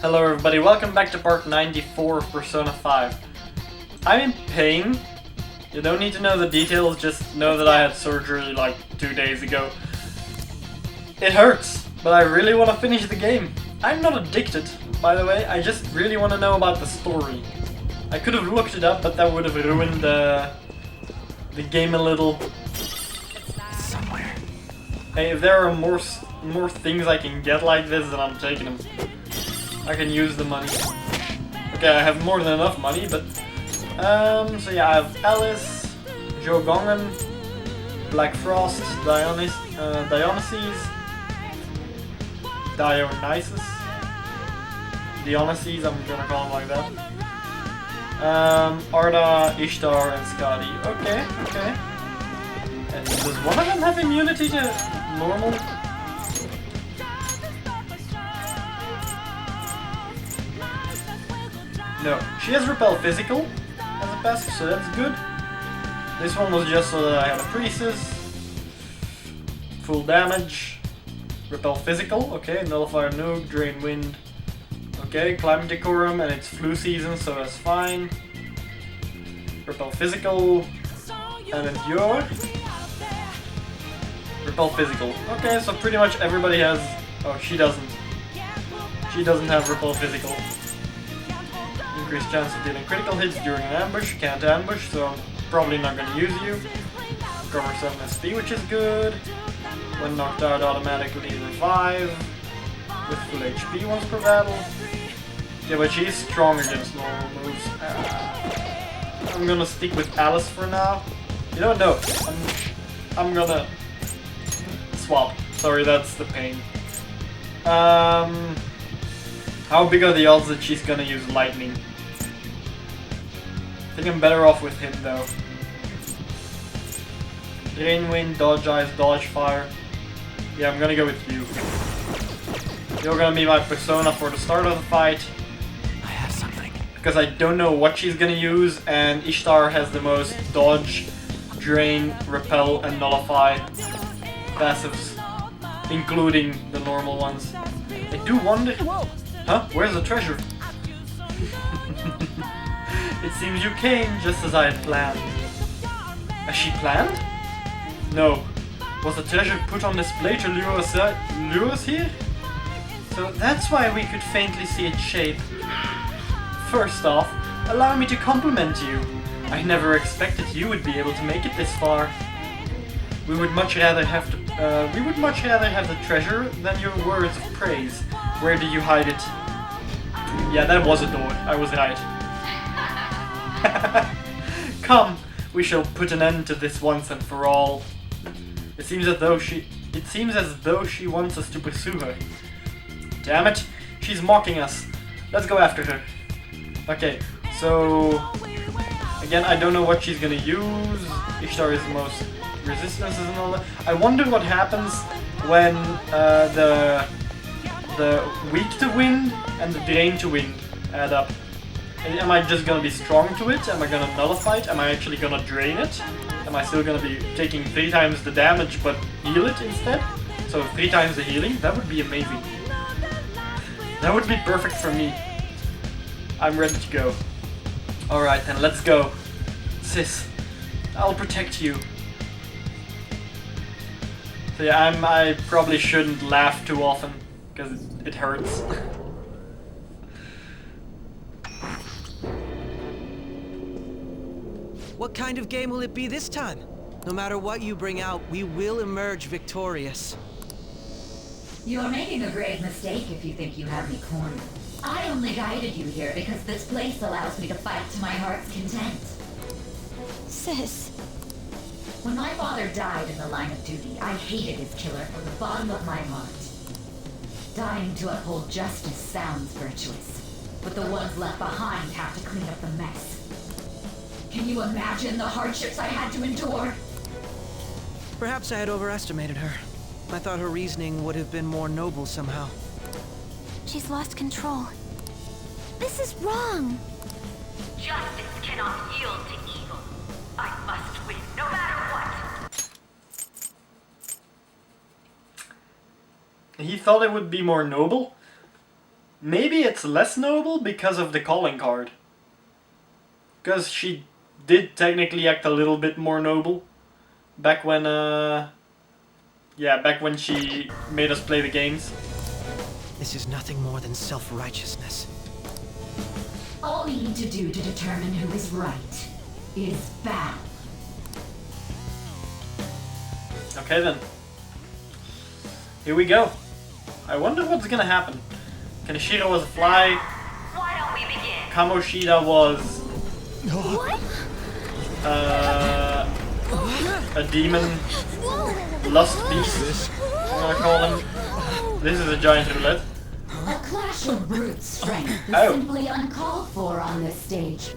Hello everybody, welcome back to part 94 of Persona 5. I'm in pain. You don't need to know the details, just know that I had surgery like 2 days ago. It hurts, but I really want to finish the game. I'm not addicted, by the way, I just really want to know about the story. I could have looked it up, but that would have ruined the game a little. It's somewhere. Hey, if there are more things I can get like this, then I'm taking them. I can use the money. Okay, I have more than enough money, but... so yeah, I have Alice, Jogongan, Black Frost, Dionysus, Dionysus, I'm gonna call him like that. Arda, Ishtar, and Skadi. Okay. Does one of them have immunity to normal? No, she has Repel Physical as a passive, so that's good. This one was just so that I had a Priestess. Full damage. Repel Physical, okay. Nullifier Nuke, Drain Wind. Okay, Climate Decorum, and it's flu season, so that's fine. Repel Physical. And Endure. Repel Physical. Okay, so pretty much everybody has... Oh, she doesn't. She doesn't have Repel Physical. Increased chance of dealing critical hits during an ambush. Can't ambush, so I'm probably not going to use you. Cover 7 SP, which is good. When knocked out, automatically revive. With full HP once per battle. Yeah, but she's strong against normal moves. I'm gonna stick with Alice for now. You don't know. I'm gonna swap. Sorry, that's the pain. How big are the odds that she's gonna use lightning? I think I'm better off with him though. Drain Wind, Dodge Ice, Dodge Fire. Yeah, I'm gonna go with you. You're gonna be my persona for the start of the fight. I have something. Because I don't know what she's gonna use, and Ishtar has the most Dodge, Drain, Repel, and Nullify passives, including the normal ones. I do wonder... Huh? Where's the treasure? It seems you came just as I had planned. Has she planned? No. Was the treasure put on display to lure us here? So that's why we could faintly see its shape. First off, allow me to compliment you. I never expected you would be able to make it this far. We would much rather have the treasure than your words of praise. Where do you hide it? Yeah, that was a door. I was right. Come, we shall put an end to this once and for all. It seems as though she wants us to pursue her. Damn it, she's mocking us. Let's go after her. Okay, so again, I don't know what she's gonna use. Ishtar is the most resistances and all that. I wonder what happens when the weak to wind and the drain to wind add up. Am I just gonna be strong to it? Am I gonna nullify it? Am I actually gonna drain it? Am I still gonna be taking 3 times the damage but heal it instead? So 3 times the healing? That would be amazing. That would be perfect for me. I'm ready to go. Alright then, let's go. Sis, I'll protect you. So yeah, I probably shouldn't laugh too often, because it hurts. What kind of game will it be this time? No matter what you bring out, we will emerge victorious. You are making a grave mistake if you think you have me cornered. I only guided you here because this place allows me to fight to my heart's content. Sis. When my father died in the line of duty, I hated his killer from the bottom of my heart. Dying to uphold justice sounds virtuous, but the ones left behind have to clean up the mess. Can you imagine the hardships I had to endure? Perhaps I had overestimated her. I thought her reasoning would have been more noble somehow. She's lost control. This is wrong. Justice cannot yield to evil. I must win, no matter what. He thought it would be more noble. maybe it's less noble because of the calling card. Because she did technically act a little bit more noble back when, back when she made us play the games. This is nothing more than self-righteousness. All we need to do to determine who is right is battle. Okay then. Here we go. I wonder what's gonna happen. Kaneshiro was a fly. Why don't we begin? Kamoshida was What? a demon lust beast. I'm gonna call him. This is a giant roulette. A clash of brute strength is Oh. simply uncalled for on this stage.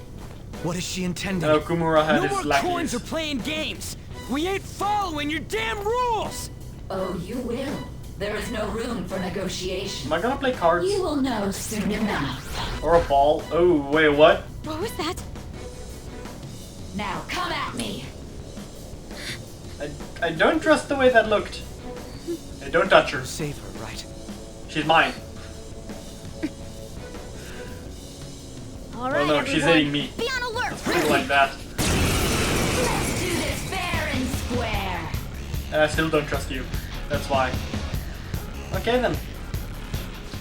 What is she intending? No, Kumura had No his more lackeys. coins or playing games. We ain't following your damn rules. Oh, you will. There is no room for negotiation. Am I gonna play cards? You will know soon enough. Or a ball? Oh, wait, what? What was that? Now come at me. I don't trust the way that looked. Hey, don't touch her. Save her, right? She's mine. All right, Oh no, she's everyone. hitting me. Be on alert. Something like that. Let's do this fair and square. And I still don't trust you. That's why. Okay then. Is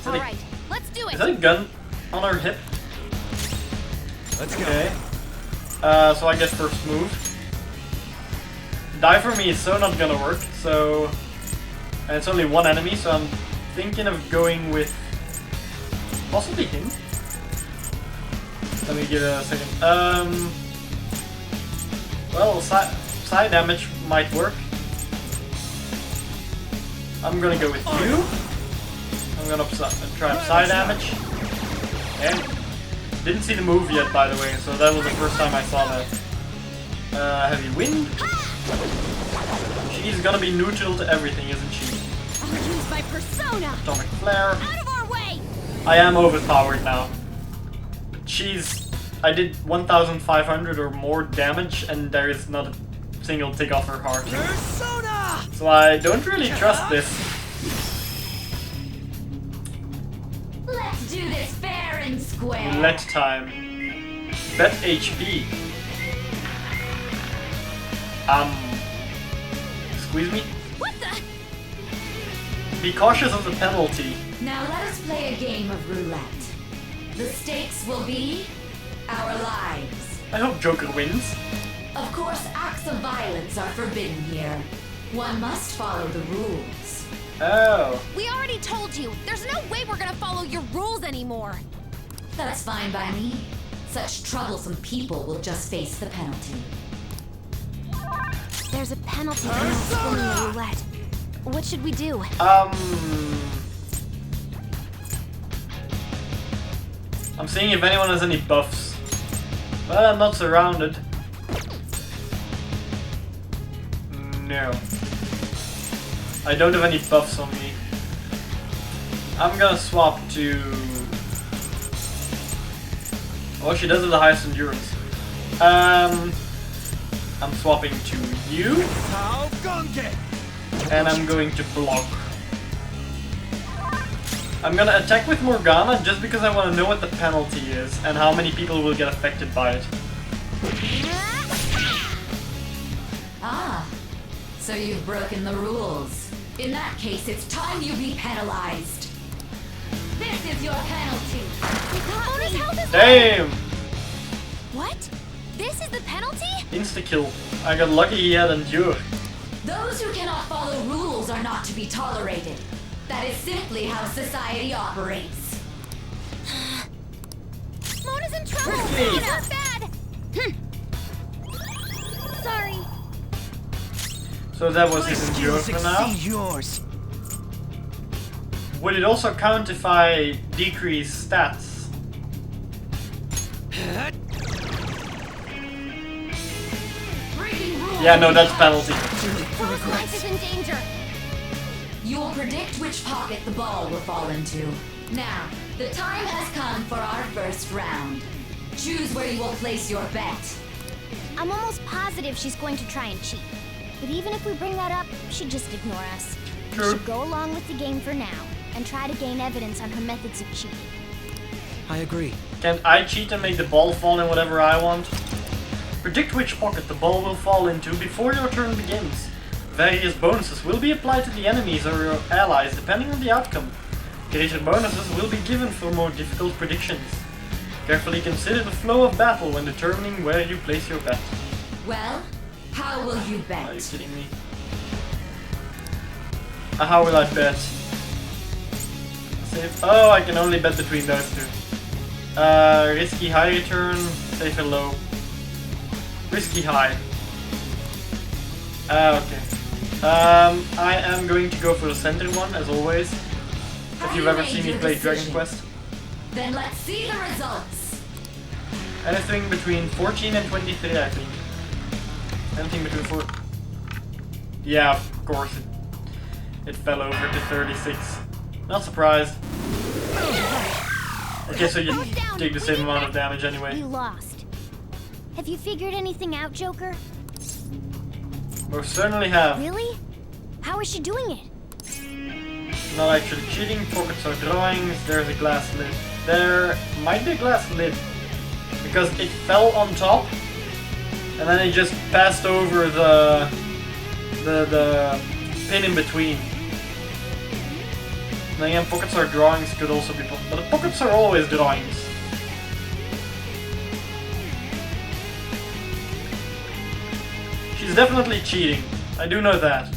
All that, right, let's do is it. that a gun on her hip? Let's go. Okay. So I guess first move. Die for me is so not gonna work, so... And it's only one enemy, so I'm thinking of going with... possibly him? Let me give it a second. Well, side damage might work. I'm gonna go with you. I'm gonna try side damage. And didn't see the move yet, by the way, so that was the first time I saw that. Heavy wind. She's gonna be neutral to everything, isn't she? I'll use my persona. Atomic flare. Out of our way. I am overpowered now. I did 1,500 or more damage, and there is not a single tick off her heart. Persona. So I don't really trust this. Let's do this fair and square. Let time. Bet HP. Squeeze me? What the? Be cautious of the penalty. Now let us play a game of roulette. The stakes will be our lives. I hope Joker wins. Of course, acts of violence are forbidden here. One must follow the rules. Oh. We already told you. There's no way we're gonna follow your rules anymore. That's fine by me. Such troublesome people will just face the penalty. There's a penalty for not spinning the roulette. What should we do? I'm seeing if anyone has any buffs. Well, I'm not surrounded. No. I don't have any buffs on me. I'm gonna swap to... Oh, she does have the highest endurance. I'm swapping to you. And I'm going to block. I'm gonna attack with Morgana just because I want to know what the penalty is and how many people will get affected by it. Ah, so you've broken the rules. In that case, it's time you be penalized. This is your penalty. Mona's health is Damn! What? This is the penalty? Insta-kill. I got lucky he had Endure. Those who cannot follow rules are not to be tolerated. That is simply how society operates. Mona's in trouble. Quickly. Not bad. Sorry. So that was his Endure for now. Yours. Would it also count if I decrease stats? Breaking rules. Yeah, no, that's penalty. Mona's life is in danger. You will predict which pocket the ball will fall into. Now, the time has come for our first round. Choose where you will place your bet. I'm almost positive she's going to try and cheat. But even if we bring that up, she'd just ignore us. We True. should go along with the game for now. and try to gain evidence on her methods of cheating. I agree. Can I cheat and make the ball fall in whatever I want? Predict which pocket the ball will fall into before your turn begins. Various bonuses will be applied to the enemies or your allies depending on the outcome. Greater bonuses will be given for more difficult predictions. Carefully consider the flow of battle when determining where you place your bet. Well, how will you bet? Are you kidding me? How will I bet? Save. Oh, I can only bet between those two. Risky high return, safe and low. Risky high. Okay. I am going to go for the center one, as always. If you've ever seen me play Dragon Quest. Then let's see the results. Anything between 14 and 23, I think. Anything between 4. Yeah, of course. It fell over to 36. Not surprised. Okay, so you take the same amount of damage anyway. We lost. Have you figured anything out, Joker? Most certainly have. Really? How is she doing it? Not actually cheating, pockets or drawings, there's a glass lid. There might be a glass lid. Because it fell on top, and then it just passed over the pin in between. And again, pockets or drawings could also be but the pockets are always drawings. She's definitely cheating, I do know that.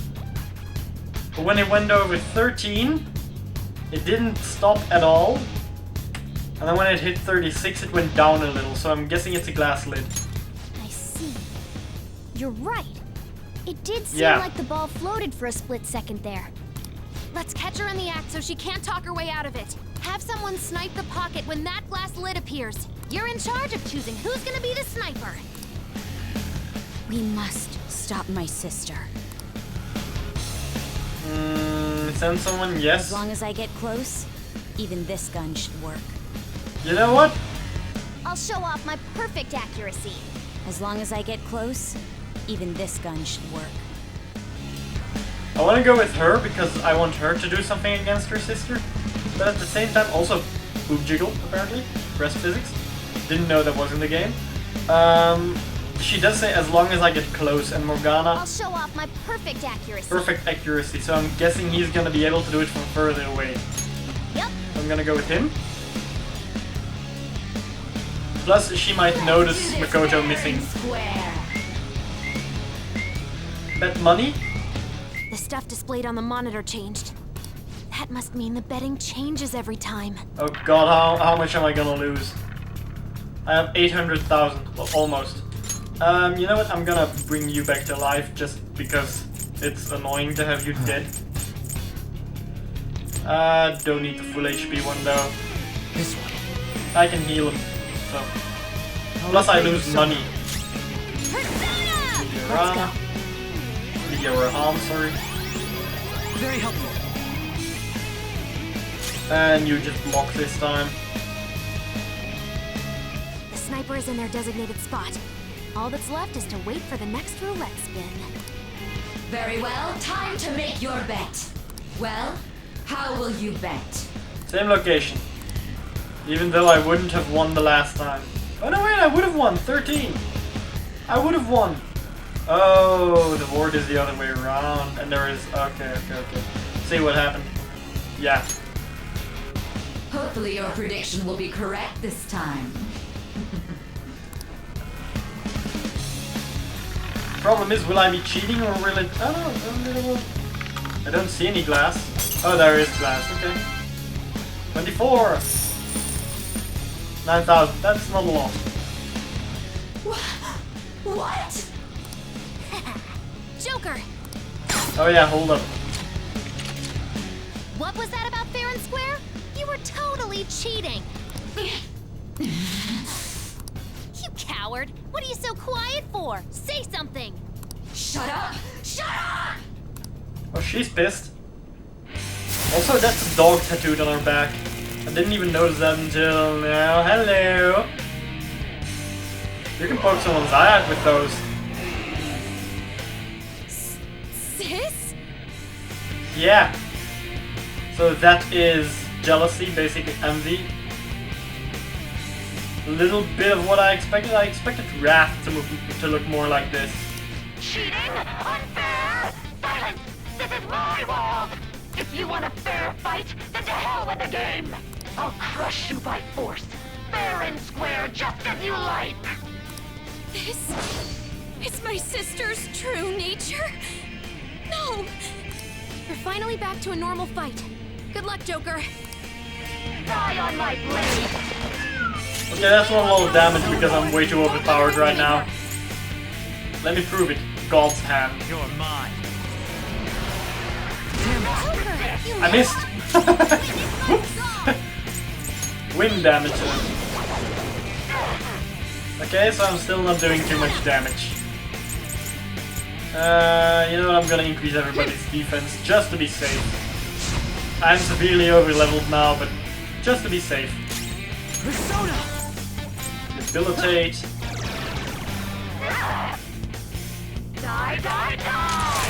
But when it went over 13, it didn't stop at all. And then when it hit 36, it went down a little, so I'm guessing it's a glass lid. I see. You're right. It did seem Yeah. like the ball floated for a split second there. Let's catch her in the act so she can't talk her way out of it. Have someone snipe the pocket when that glass lid appears. You're in charge of choosing who's gonna be the sniper. We must stop my sister. Send someone, yes. As long as I get close, even this gun should work. You know what? I'll show off my perfect accuracy. As long as I get close, even this gun should work. I want to go with her because I want her to do something against her sister. But at the same time, also boob jiggle, apparently. Breast physics. Didn't know that was in the game. She does say as long as I get close, and Morgana, I'll show off my perfect accuracy. perfect accuracy, so I'm guessing he's gonna be able to do it from further away. Yep. So I'm gonna go with him. Plus, she might notice Makoto missing. Square. Bet money? The stuff displayed on the monitor changed. That must mean the betting changes every time. Oh god, how much am I gonna lose? I have 800,000, well, almost. You know what, I'm gonna bring you back to life just because it's annoying to have you dead. Don't need the full HP one though. This one. I can heal him, so. Plus I lose money. Let's go. Your arm, sorry. Very helpful. And you just block this time. The sniper is in their designated spot. All that's left is to wait for the next roulette spin. Very well, time to make your bet. Well, how will you bet? Same location. Even though I wouldn't have won the last time. Oh no wait, I would have won! 13! I would have won! Oh, the board is the other way around. And there is... Okay. See what happened. Yeah. Hopefully your prediction will be correct this time. Problem is, will I be cheating or will it... Oh, I don't see any glass. Oh, there is glass, okay. 24! 9,000, that's not a lot. What? Joker! Oh yeah, hold up. What was that about fair and square? You were totally cheating! You coward! What are you so quiet for? Say something! Shut up! Shut up! Oh, she's pissed. Also, that's a dog tattooed on her back. I didn't even notice that until now. Hello! You can poke someone's eye out with those. Sis? Yeah. So that is jealousy, basically envy. A little bit of what I expected. I expected wrath to look more like this. Cheating? Unfair? Silence! This is my world! If you want a fair fight, then to hell with the game! I'll crush you by force, fair and square, just as you like! This is my sister's true nature? No! We're finally back to a normal fight. Good luck, Joker. Die on my blade! Okay, that's not a lot of damage because I'm way too overpowered right now. Let me prove it. God's hand. You're mine. I missed! Wind damage to him. Okay, so I'm still not doing too much damage. You know what, I'm gonna increase everybody's defense just to be safe. I'm severely over-leveled now, but just to be safe. Persona! Debilitate. Die, die, die!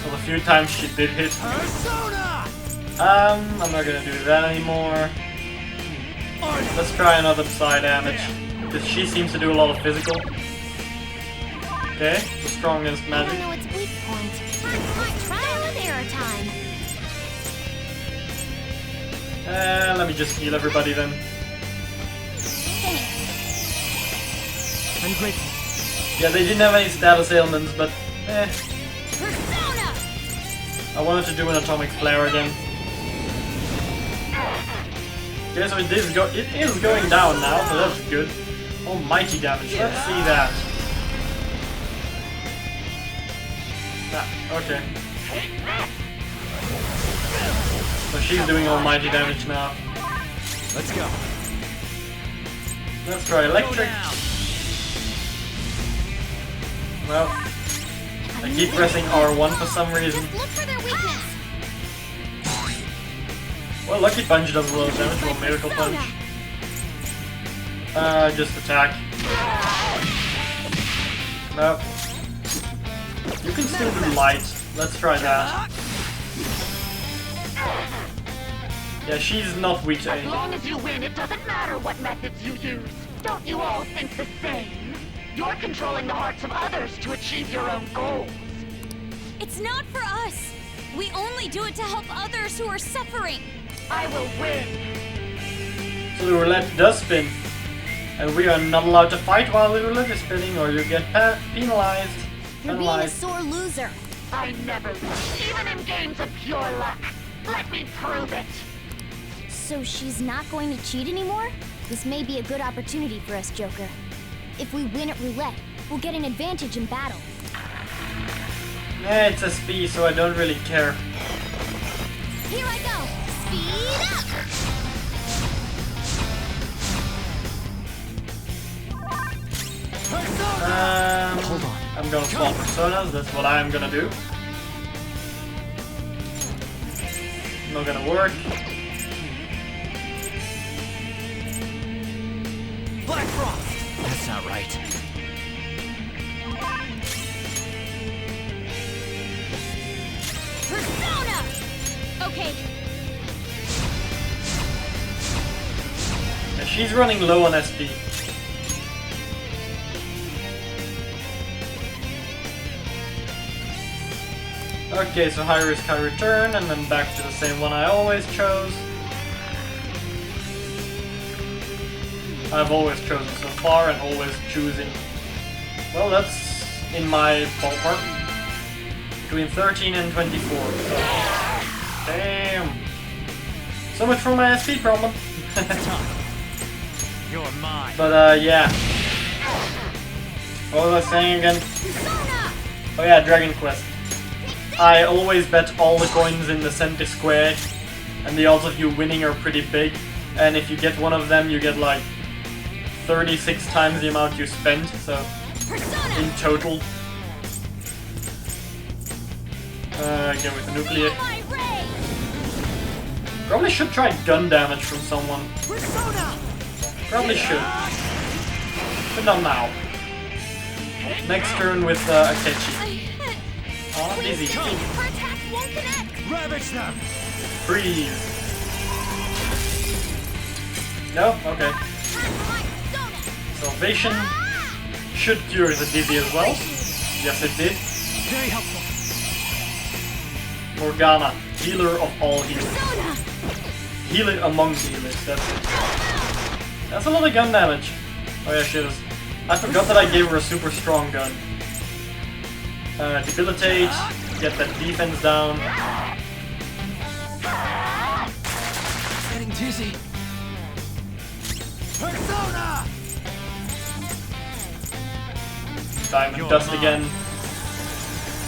Well, a few times she did hit. Persona! I'm not gonna do that anymore. Let's try another psi damage. Because she seems to do a lot of physical. Okay, the strongest I magic. don't know its weak point. Trial and error time. Let me just heal everybody then. I'm grateful. Yeah, they didn't have any status ailments, but Persona! I wanted to do an atomic flare again. Okay, so it is going down now, so that's good. Almighty damage, let's see that. Ah, okay. So she's doing almighty damage now. Let's go. Let's try electric. Well, I keep pressing R1 for some reason. Just look for their weakness. Well, Lucky Punch does a lot of damage, or Miracle Punch. Just attack. No. You can still do light. Let's try that. Yeah, she's not weak to As anything. long as you win, it doesn't matter what methods you use. Don't you all think the same? You're controlling the hearts of others to achieve your own goals. It's not for us. We only do it to help others who are suffering. I will win. So the roulette does spin. And we are not allowed to fight while the roulette is spinning, or you get penalized. You're being a sore loser. I never lose, even in games of pure luck. Let me prove it. So she's not going to cheat anymore? This may be a good opportunity for us, Joker. If we win at roulette, we'll get an advantage in battle. Yeah, it's SP, so I don't really care. Here I go. Speed up. Hold on. I'm gonna swap personas, that's what I'm gonna do. Not gonna work. Black Frost! That's not right. Persona! Okay. Yeah, she's running low on SP. Okay, so high risk, high return, and then back to the same one I always chose. I've always chosen so far and always choosing. Well, that's in my ballpark. Between 13 and 24. So. Damn. So much for my SP problem. You're mine. But yeah. What was I saying again? Oh yeah, Dragon Quest. I always bet all the coins in the center square, and the odds of you winning are pretty big. And if you get one of them, you get like 36 times the amount you spent, so in total. Again with the nuclear. Probably should try gun damage from someone. Probably should. But not now. Next turn with Akechi. Oh, easy. Protect won't connect. Ravage them! Freeze. No? Okay. Salvation should cure the dizzy as well. Yes, it did. Very helpful. Morgana, healer of all healers. Healer among healers, that's a lot of gun damage. Oh yeah, shit. I forgot that I gave her a super strong gun. Debilitate, get that defense down. Getting dizzy. Persona! Diamond dust again.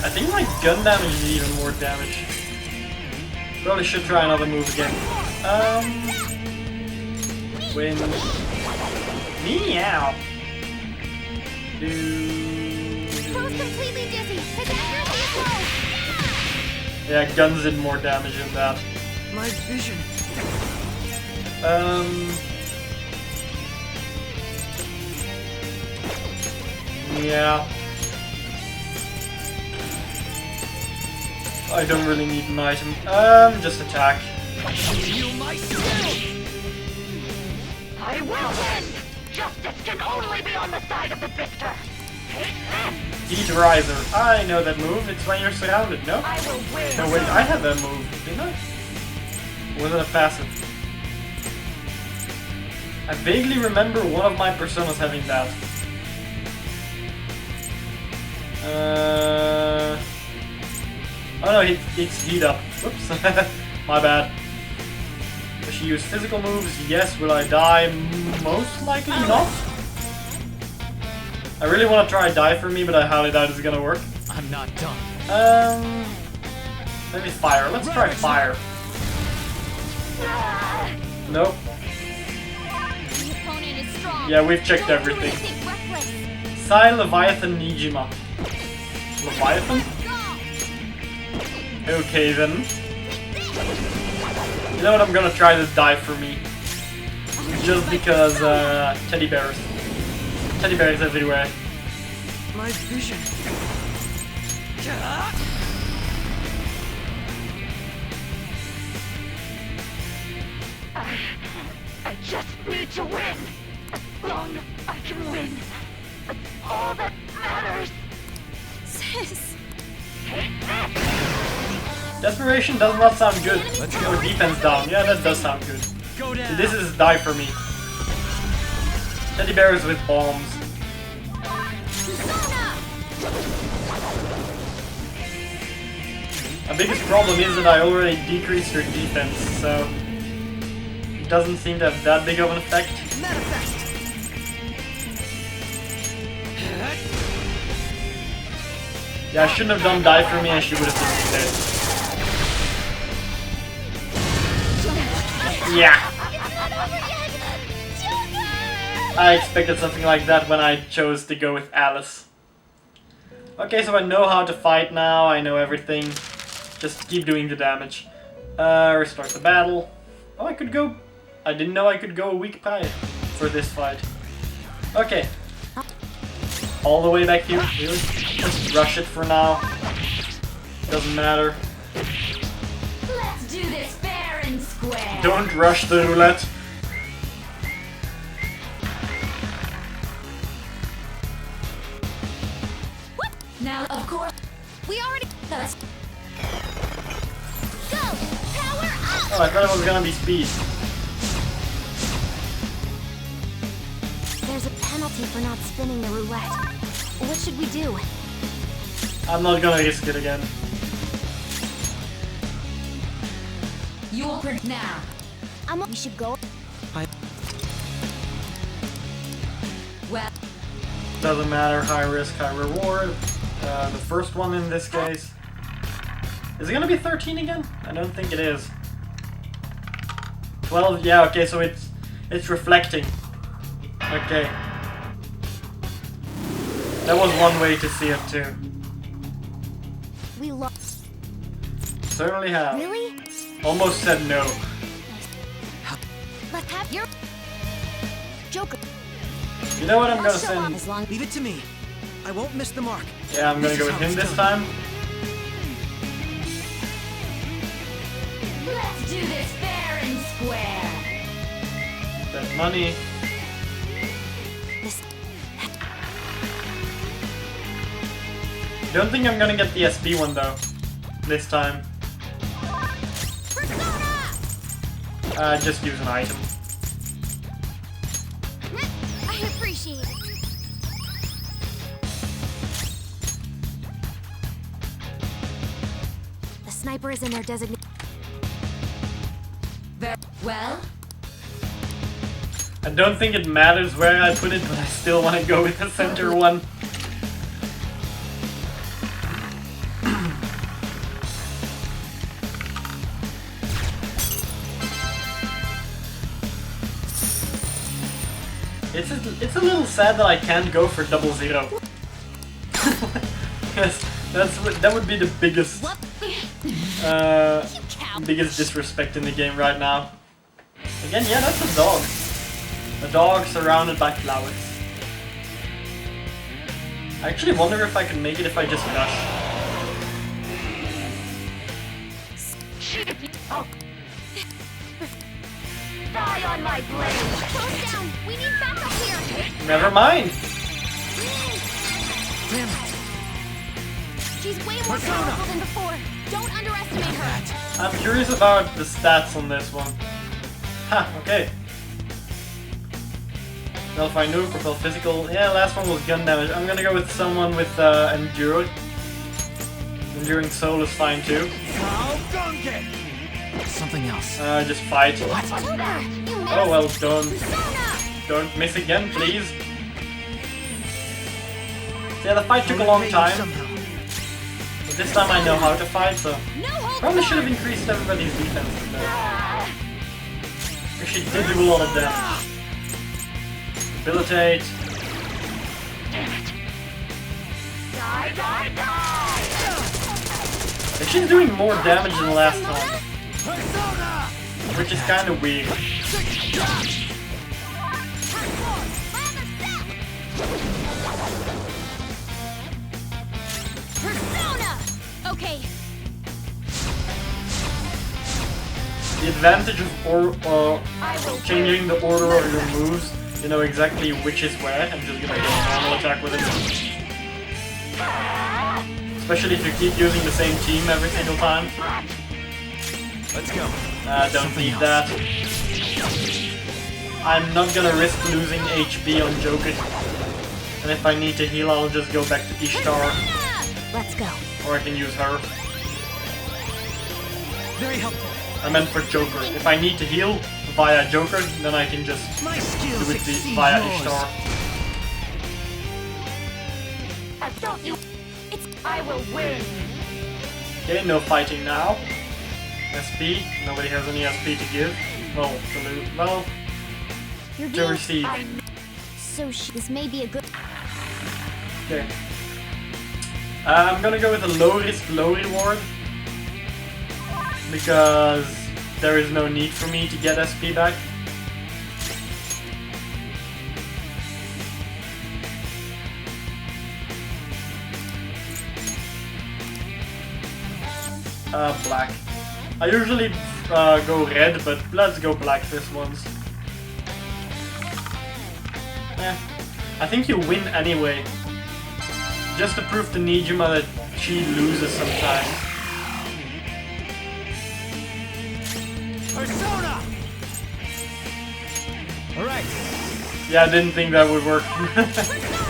I think my gun damage is even more damage. Probably should try another move again. Win. Meow. Both completely dizzy. His accuracy is low. Yeah, guns did more damage than that. My vision. Yeah. I don't really need an item. Just attack. Feel my skill! I will win! Justice can only be on the side of the victor! Heat Riser. I know that move. It's when you're surrounded, no? I will win! No, wait, I had that move, didn't I? Or was it a passive? I vaguely remember one of my personas having that. Oh no, it's heat up. Whoops. My bad. Does she use physical moves? Yes. Will I die? Most likely not. I really want to try die for me, but I highly doubt it's gonna work. I'm not done. Maybe fire. Let's try fire. Nope. The opponent is strong. Yeah, we've checked Don't do everything. anything reckless. Sai Leviathan Nijima. Leviathan? Okay then. You know what, I'm gonna try to die for me. Just because, teddy bears. Teddy bears everywhere. My vision. I just need to win! As long as I can win, that's all that matters! Sis. Desperation does not sound good. Let's go defense down. Yeah, that does sound good. Go down. This is die for me. Teddy bears with bombs. My biggest problem is that I already decreased her defense, so it doesn't seem to have that big of an effect. Manifest. Yeah, I shouldn't have done die for me and she would have been dead. Yeah. I expected something like that when I chose to go with Alice. Okay, so I know how to fight now, I know everything. Just keep doing the damage. Restart the battle. Oh, I could go... I didn't know I could go a week prior for this fight. Okay. All the way back here, really? Just rush it for now. Doesn't matter. Let's do this fair and square! Don't rush the roulette. Now, of course, We already. that's Go! Power up! Oh, I thought it was gonna be speed. There's a penalty for not spinning the roulette. What should we do? I'm not gonna risk it again. you'll print now. We should go. Well, Doesn't matter, high risk, high reward. The first one in this case. Is it gonna be 13 again? I don't think it is. 12, yeah, okay, so it's reflecting. Okay. That was one way to see it too. We lost. Certainly have. Really? Almost said no. Let's have your Joker. You know what I'm gonna I'll show up send? as long. Leave it to me. I won't miss the mark. Yeah, I'm gonna This go is with how him it's this done. time. do this fair and square. That money. Don't think I'm gonna get the SB one though. This time. Just use an item. I appreciate it. The sniper is in their designated. Well, I don't think it matters where I put it, but I still want to go with the center one. It's a little sad that I can't go for 00. Yes, that would be the biggest biggest disrespect in the game right now. Again, yeah, that's a dog. A dog surrounded by flowers. I actually wonder if I can make it if I just rush. die on my blade. Close down. We need backup here. Never mind. Damn it. She's way more powerful than before. Don't underestimate her. I'm curious about the stats on this one. Ha, okay. Nullify nuke, propel physical. Yeah, last one was gun damage. I'm gonna go with someone with endure. Enduring soul is fine too. Something else. Just fight. Oh well done. Persona! Don't miss again, please. Yeah, the fight took a long time. But this time I know how to fight, so probably should have increased everybody's defense. Actually did do a lot of damage. Debilitate. She's doing more damage than last time. Which is kind of weird. Persona! Okay. The advantage of changing the order of your moves, you know exactly which is where, and just gonna get a normal attack with it. Especially if you keep using the same team every single time. Let's go. Don't need that. I'm not gonna risk losing HP on Joker. And if I need to heal, I'll just go back to Ishtar. Let's go. Or I can use her. Very helpful. I meant for Joker. If I need to heal via Joker, then I can just My skills do it exceed via yours. Ishtar. I will win. Okay, no fighting now. SP, nobody has any SP to give. Well, to lose. Well, You're to being receive. so this may be a good. Okay. I'm gonna go with a low risk, low reward. Because there is no need for me to get SP back. Black. I usually go red, but let's go black this once. I think you win anyway. Just to prove to Nijima that she loses sometimes. Persona! Alright. Yeah, I didn't think that would work.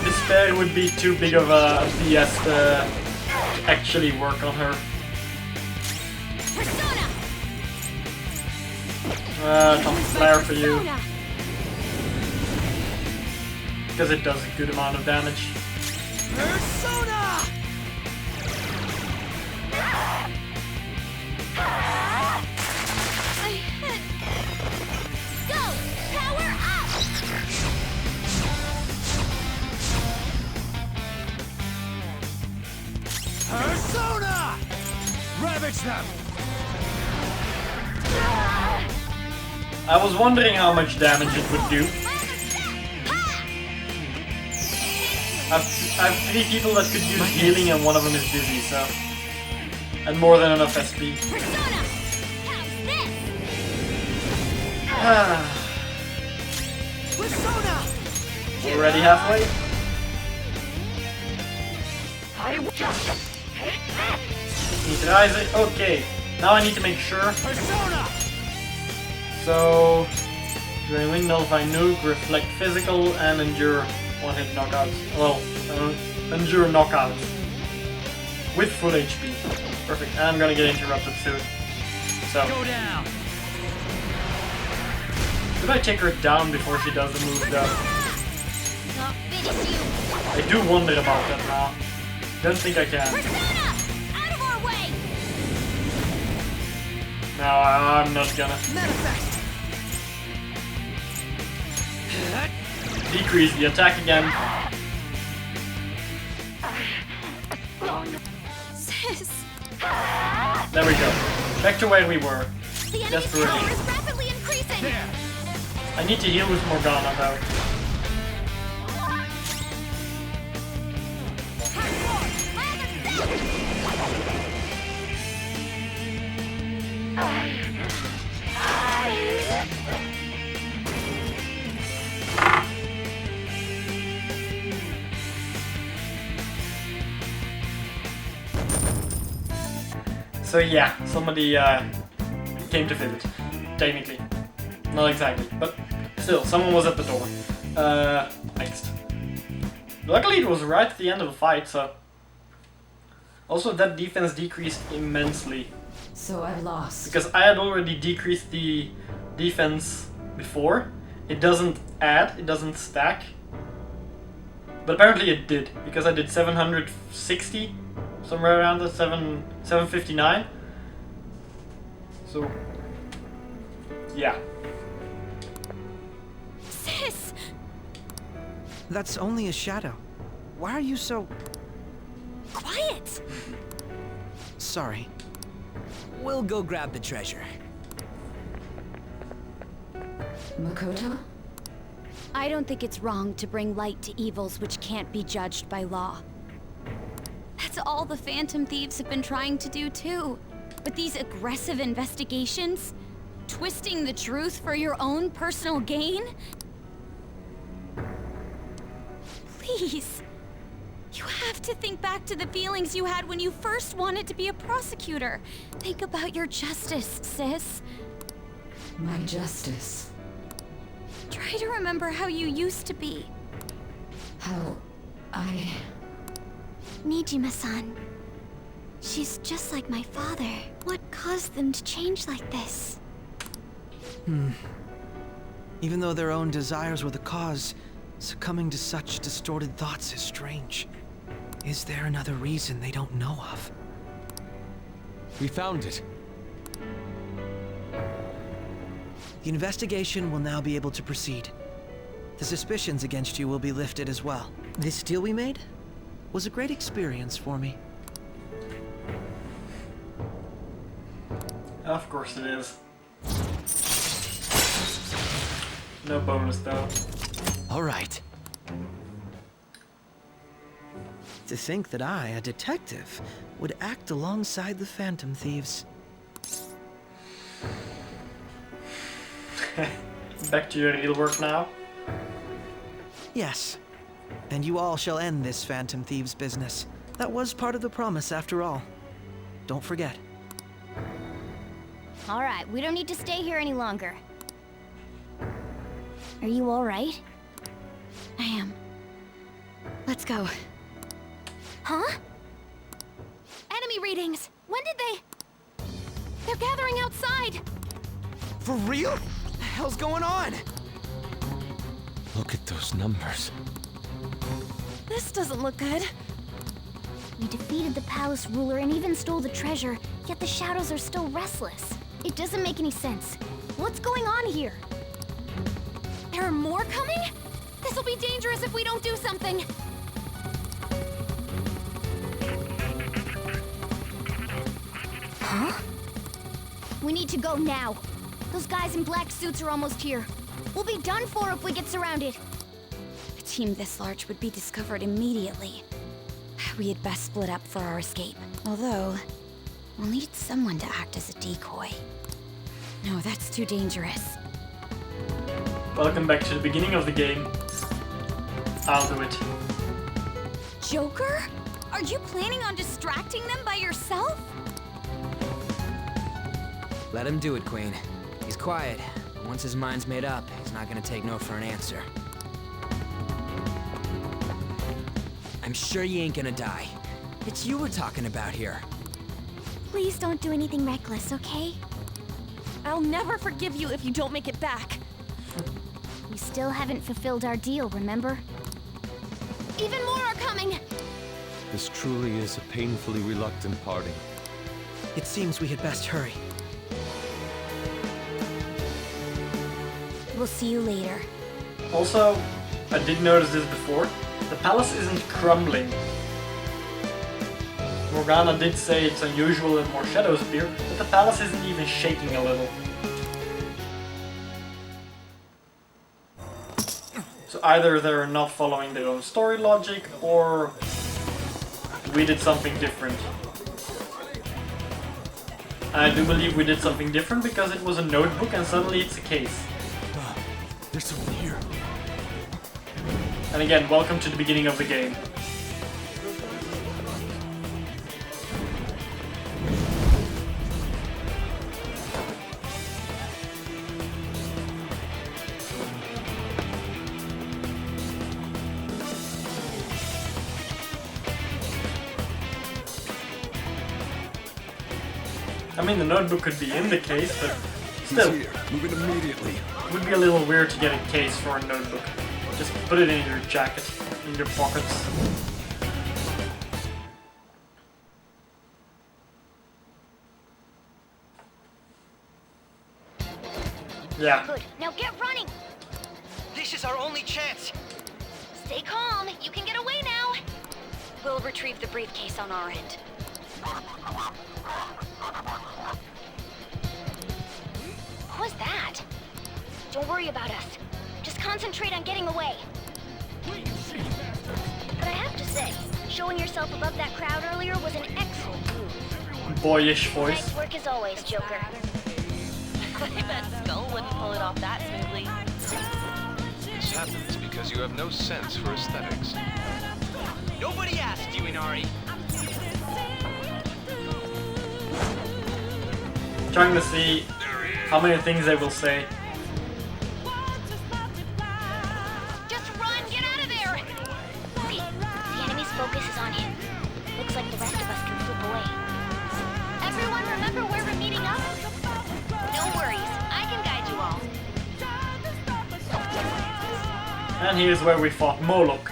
Despair would be too big of a BS to actually work on her. Persona! Some flare for you. Persona! Because it does a good amount of damage. Persona! I hit. Go! Power up! Persona! Ravage them! I was wondering how much damage it would do. I have 3 people that could use healing and one of them is busy, so... And more than enough SP. Persona! How's this? Persona! Already halfway? Neutralize it. Okay. Now I need to make sure. Persona! So, during Wind Nullify Nuke, reflect physical and endure one-hit knockouts. Well, endure knockouts. With full HP. Perfect. And I'm gonna get interrupted soon. So, Go down! should I take her down before she does the move though? I'll finish you. I do wonder about that now. Don't think I can. Persona! Out of our way! No, I'm not gonna. Manifest! Decrease the attack again. Sis, There we go. Back to where we were. the enemy's Desperation. power is rapidly increasing. There! I need to heal with Morgana though. So yeah, somebody came to visit. Technically. Not exactly, but still, someone was at the door. Next. Luckily it was right at the end of the fight, so... Also that defense decreased immensely. So I've lost. Because I had already decreased the defense before. It doesn't add, it doesn't stack. But apparently it did, because I did 760, somewhere around the 759. So, yeah. Sis! That's only a shadow. Why are you so... Quiet! sorry? We'll go grab the treasure. Makoto? I don't think it's wrong to bring light to evils which can't be judged by law. That's all the Phantom Thieves have been trying to do too. But these aggressive investigations? Twisting the truth for your own personal gain? Please. You have to think back to the feelings you had when you first wanted to be a prosecutor. Think about your justice, sis. My justice. Try to remember how you used to be. How I... Nijima-san. She's just like my father. What caused them to change like this? Even though their own desires were the cause, succumbing to such distorted thoughts is strange. Is there another reason they don't know of? We found it. The investigation will now be able to proceed. The suspicions against you will be lifted as well. This deal we made was a great experience for me. Of course it is. No bonus though. All right. To think that I, a detective, would act alongside the Phantom Thieves. Back to your real work now. Yes. And you all shall end this Phantom Thieves business. That was part of the promise after all. Don't forget. All right, we don't need to stay here any longer. Are you all right? I am. Let's go. Huh? Enemy readings! When did they... They're gathering outside! For real? What the hell's going on? Look at those numbers. This doesn't look good. We defeated the palace ruler and even stole the treasure, yet the shadows are still restless. It doesn't make any sense. What's going on here? There are more coming? This'll be dangerous if we don't do something. Huh? We need to go now. Those guys in black suits are almost here. We'll be done for if we get surrounded. A team this large would be discovered immediately. We had best split up for our escape. Although, we'll need someone to act as a decoy. No, that's too dangerous. Welcome back to the beginning of the game. I'll do it. Joker? Are you planning on distracting them by yourself? Let him do it, Queen. He's quiet. Once his mind's made up, he's not gonna take no for an answer. I'm sure you ain't gonna die. It's you we're talking about here. Please don't do anything reckless, okay? I'll never forgive you if you don't make it back. We still haven't fulfilled our deal, remember? Even more are coming! This truly is a painfully reluctant parting. It seems we had best hurry. We'll see you later. Also, I did notice this before. The palace isn't crumbling. Morgana did say it's unusual that more shadows appear, but the palace isn't even shaking a little. So either they're not following their own story logic, or we did something different. And I do believe we did something different because it was a notebook and suddenly it's a case. There's someone here. And again, welcome to the beginning of the game. I mean, the notebook could be in the case, but still, He's here. Move it immediately. it would be a little weird to get a case for a notebook. Just put it in your jacket, in your pockets. Yeah. Good. Now get running! This is our only chance. Stay calm. You can get away now. We'll retrieve the briefcase on our end. What was that? Don't worry about us. Just concentrate on getting away. But I have to say, showing yourself above that crowd earlier was an excellent move. Boyish voice. Nice work as always, Joker. I bet Skull wouldn't pull it off that smoothly. This happens because you have no sense for aesthetics. Nobody asked you, Inari. Trying to see how many things they will say. Just run! Get out of there! Okay, the enemy's focus is on him. Looks like the rest of us can slip away. Everyone remember where we're meeting up? No worries, I can guide you all. And here's where we fought Moloch.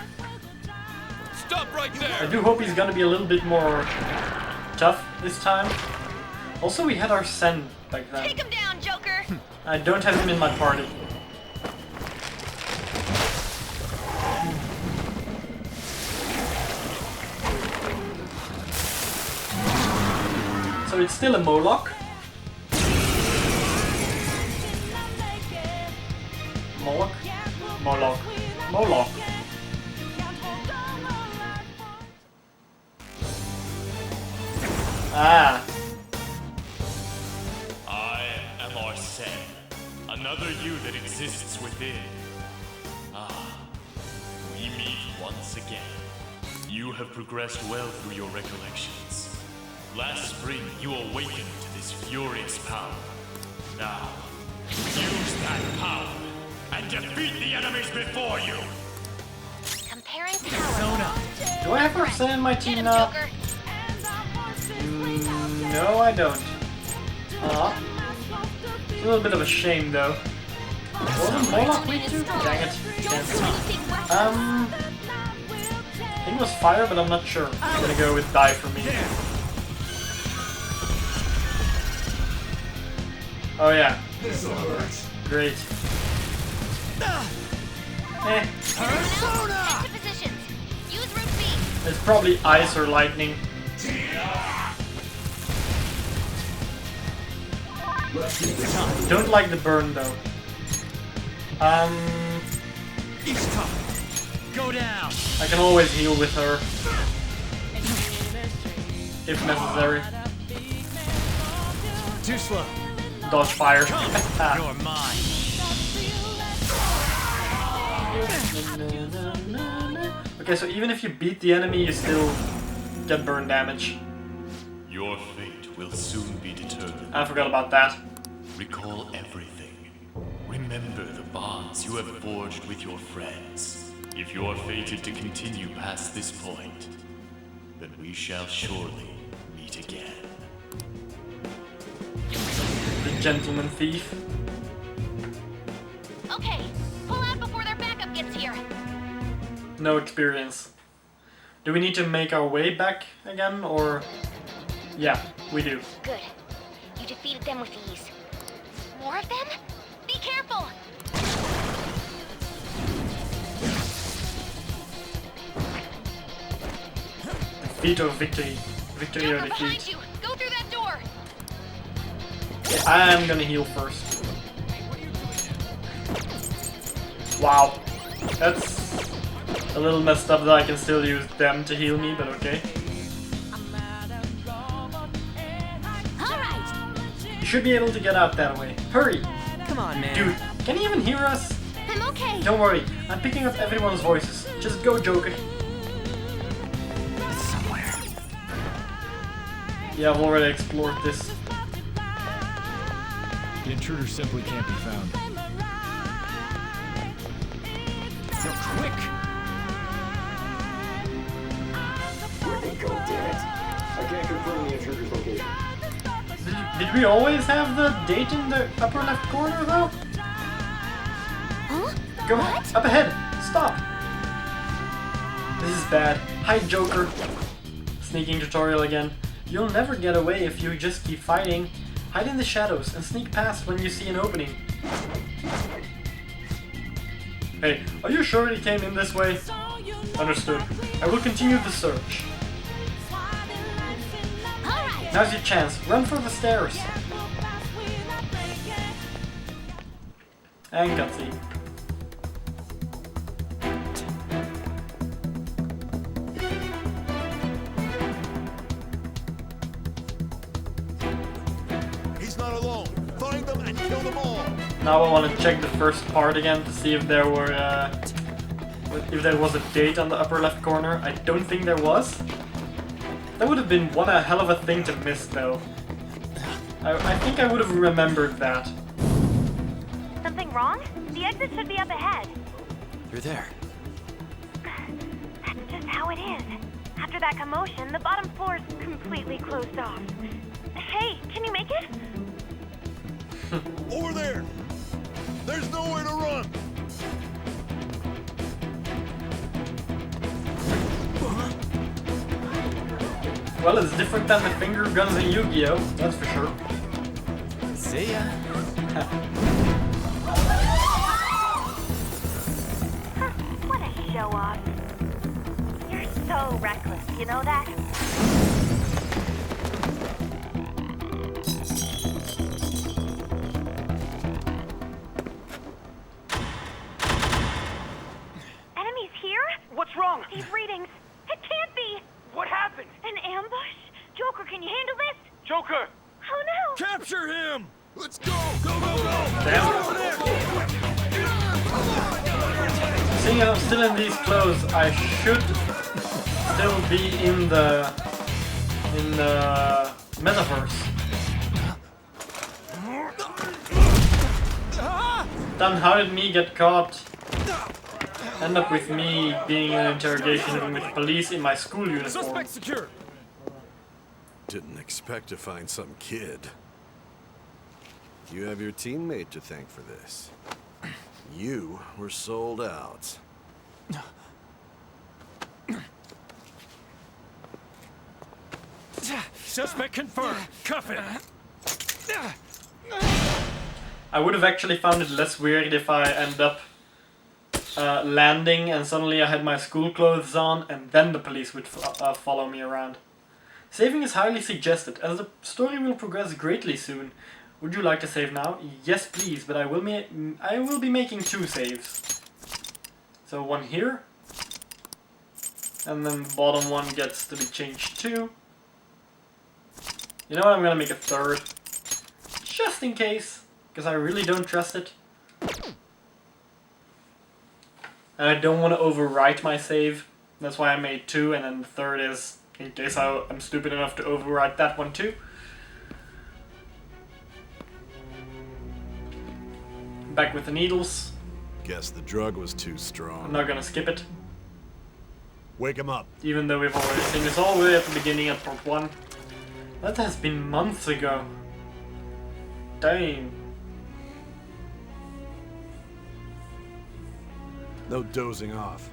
Stop right there! I do hope he's gonna be a little bit more tough this time. Also, we had our Sen back then. Take him down, Joker! I don't have him in my party. So it's still a Moloch. Moloch? Moloch. Moloch. Ah. I am Arsene, another you that exists within. Ah, we meet once again. You have progressed well through your recollections. Last spring, you awakened to this furious power. Now, use that power and defeat the enemies before you! Comparing power. Do I have Arsene in my Get team him, now? Joker! No, I don't. It's a little bit of a shame, though. Wasn't Moloch weak too? Dang it. Can't see. I think it was fire, but I'm not sure. I'm gonna go with die for me. Oh yeah. Great. Eh. Back to positions. Use root B. It's probably ice or lightning. Don't like the burn though. Each time. Go down. I can always heal with her if necessary. Too slow. Dodge fire. You're mine. Okay, so even if you beat the enemy, you still get burn damage. Your fate will soon be determined. I forgot about that. Recall everything. Remember the bonds you have forged with your friends. If you are fated to continue past this point, then we shall surely meet again. The gentleman thief. Okay, pull out before their backup gets here. No experience. Do we need to make our way back again, or... Yeah, we do. Good. You defeated them with ease. More of them? Be careful! Defeat or victory. Victory or Joker, behind defeat. you! Go through that door! Okay, I am gonna heal first. Wow. That's a little messed up that I can still use them to heal me, but okay. You should be able to get out that way. Hurry! Come on, man. Dude, can you even hear us? I'm okay. Don't worry, I'm picking up everyone's voices. Just go, Joker. It's somewhere. Yeah, I've already explored this. The intruder simply can't be found. Go quick! Where'd they go, damn it? I can't confirm the intruder's location. Did we always have the date in the upper left corner, though? Huh? Go What? up ahead! Stop! This is bad. Hi, Joker. Sneaking tutorial again. You'll never get away if you just keep fighting. Hide in the shadows and sneak past when you see an opening. Hey, are you sure he came in this way? Understood. I will continue the search. Alright! Now's your chance. Run for the stairs. And cutscene. He's not alone. Find them and kill them all. Now I want to check the first part again to see if there were if there was a date on the upper left corner. I don't think there was. That would have been one a hell of a thing to miss, though. I think I would have remembered that. Something wrong? The exit should be up ahead. You're there. That's just how it is. After that commotion, the bottom floor is completely closed off. Hey, can you make it? Over there. There's nowhere to run. Well, it's different than the finger guns in Yu-Gi-Oh! That's for sure. See ya. What a show off. You're so reckless, you know that? Enemies here? What's wrong? These readings. It can't be. What happened? An ambush? Joker, can you handle this? Joker! Oh no! Capture him. Let's go. Go, go, go. Damn. Seeing as I'm still in these clothes, I should still be in the metaverse. Then how did me get caught? End up with me being in an interrogation room with police in my school uniform. Suspect secure. Didn't expect to find some kid. You have your teammate to thank for this. You were sold out. Suspect confirmed. Cuff it. I would have actually found it less weird if I end up landing and suddenly I had my school clothes on and then the police would follow me around. Saving is highly suggested, as the story will progress greatly soon. Would you like to save now? Yes, please, but I will be making 2 saves. So one here, and then the bottom one gets to be changed too. You know what, I'm gonna make a 3rd. Just in case, because I really don't trust it. And I don't want to overwrite my save. That's why I made 2, and then the third is in case I'm stupid enough to overwrite that one too. Back with the needles. Guess the drug was too strong. I'm not gonna skip it. Wake him up. Even though we've already seen this all the way at the beginning of part 1. That has been months ago. Dang. No dozing off.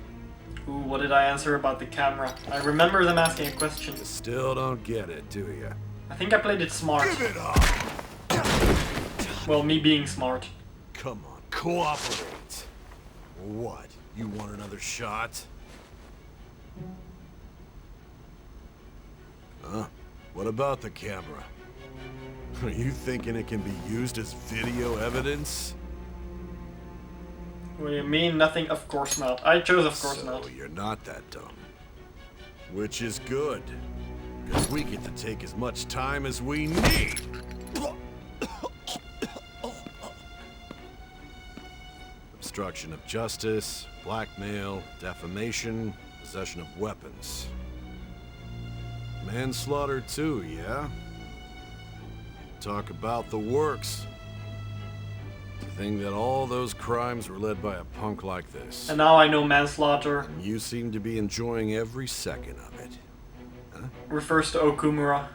Ooh, what did I answer about the camera? I remember them asking a question. You still don't get it, do you? I think I played it smart. Give it up! Well, me being smart. Come on, cooperate. What? You want another shot? Huh? What about the camera? Are you thinking it can be used as video evidence? What do you mean? Nothing? Of course not. I chose of course not. So you're not that dumb. Which is good. Because we get to take as much time as we need. Obstruction of justice, blackmail, defamation, possession of weapons. Manslaughter too, yeah? Talk about the works. To think that all those crimes were led by a punk like this. And now I know manslaughter. And you seem to be enjoying every second of it. Huh? Refers to Okumura.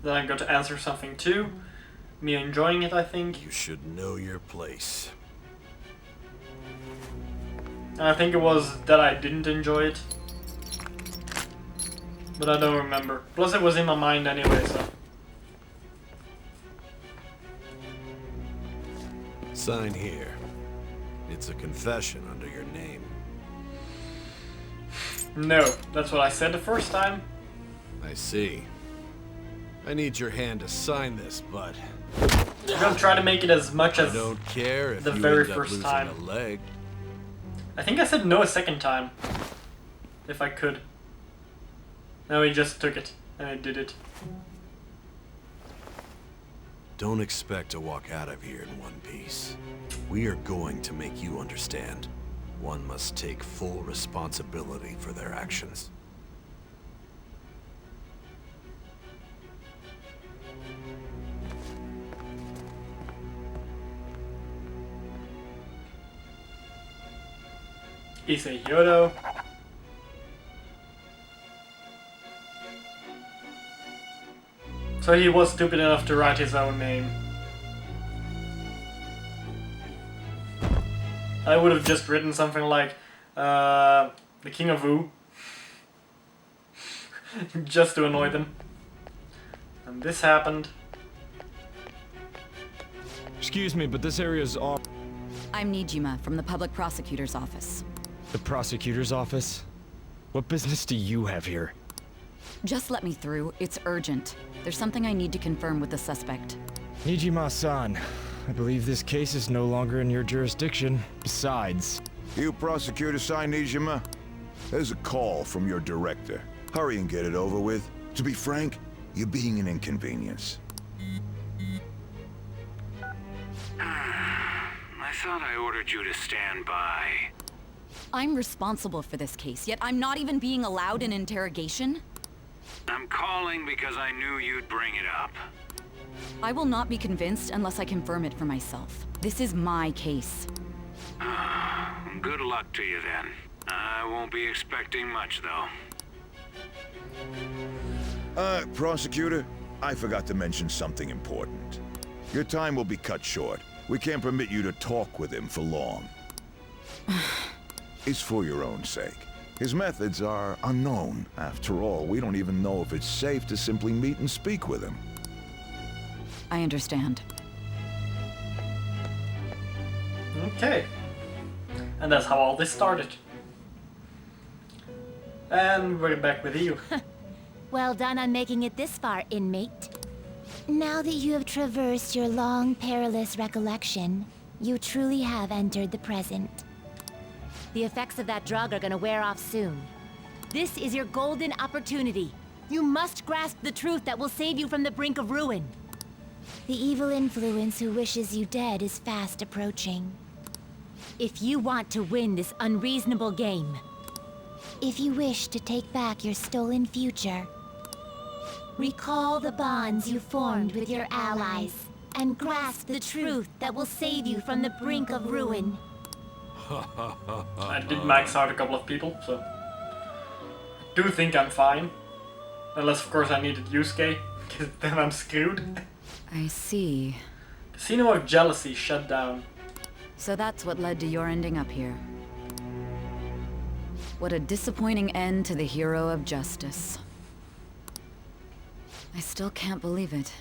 Then I got to answer something too. Me enjoying it, I think. You should know your place. And I think it was that I didn't enjoy it. But I don't remember. Plus it was in my mind anyway, so. Sign here. It's a confession under your name. No, that's what I said the first time. I see. I need your hand to sign this, but I'm gonna try to make it as much as I don't care if the you very end up first losing time. a leg. I think I said no a second time. If I could. No, he just took it. And I did it. Don't expect to walk out of here in one piece. We are going to make you understand. One must take full responsibility for their actions. Issei Hyodo. So he was stupid enough to write his own name. I would have just written something like, the King of Wu. Just to annoy them. And this happened. Excuse me, but this area's off. I'm Nijima from the Public Prosecutor's Office. The prosecutor's office? What business do you have here? Just let me through. It's urgent. There's something I need to confirm with the suspect. Nijima-san, I believe this case is no longer in your jurisdiction. Besides... You prosecutor sign Nijima? There's a call from your director. Hurry and get it over with. To be frank, you're being an inconvenience. I thought I ordered you to stand by. I'm responsible for this case, yet I'm not even being allowed an interrogation? I'm calling because I knew you'd bring it up. I will not be convinced unless I confirm it for myself. This is my case. Good luck to you then. I won't be expecting much though. Prosecutor, I forgot to mention something important. Your time will be cut short. We can't permit you to talk with him for long. It's for your own sake. His methods are unknown. After all, we don't even know if it's safe to simply meet and speak with him. I understand. Okay. And that's how all this started. And we're back with you. Well done on making it this far, inmate. Now that you have traversed your long, perilous recollection, you truly have entered the present. The effects of that drug are gonna wear off soon. This is your golden opportunity. You must grasp the truth that will save you from the brink of ruin. The evil influence who wishes you dead is fast approaching. If you want to win this unreasonable game, if you wish to take back your stolen future, recall the bonds you formed with your allies and grasp the truth that will save you from the brink of ruin. I did max out a couple of people, so I do think I'm fine. Unless, of course, I needed Yusuke, because then I'm screwed. I see. Casino of Jealousy shut down. So that's what led to your ending up here. What a disappointing end to the hero of justice. I still can't believe it.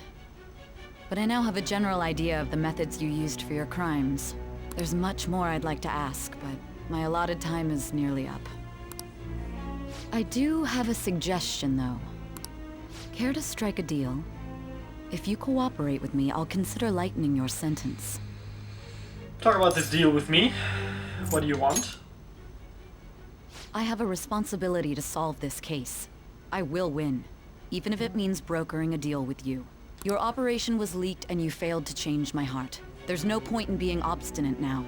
But I now have a general idea of the methods you used for your crimes. There's much more I'd like to ask, but my allotted time is nearly up. I do have a suggestion, though. Care to strike a deal? If you cooperate with me, I'll consider lightening your sentence. Talk about this deal with me. What do you want? I have a responsibility to solve this case. I will win, even if it means brokering a deal with you. Your operation was leaked and you failed to change my heart. There's no point in being obstinate now.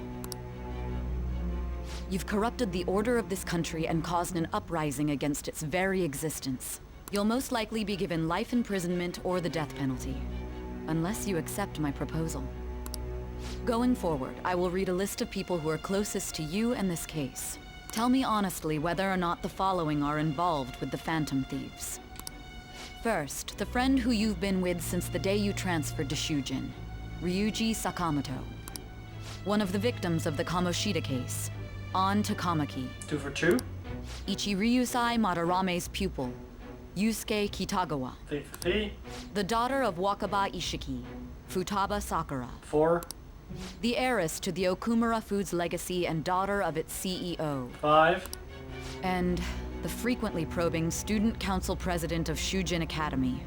You've corrupted the order of this country and caused an uprising against its very existence. You'll most likely be given life imprisonment or the death penalty, unless you accept my proposal. Going forward, I will read a list of people who are closest to you and this case. Tell me honestly whether or not the following are involved with the Phantom Thieves. First, the friend who you've been with since the day you transferred to Shujin, Ryuji Sakamoto. One of the victims of the Kamoshida case, An Takamaki. 2 for 2. Ichiryusai Madarame's pupil, Yusuke Kitagawa. 3 for 3. The daughter of Wakaba Ishiki, Futaba Sakura. 4. The heiress to the Okumura Foods legacy and daughter of its CEO. 5. And the frequently probing student council president of Shujin Academy,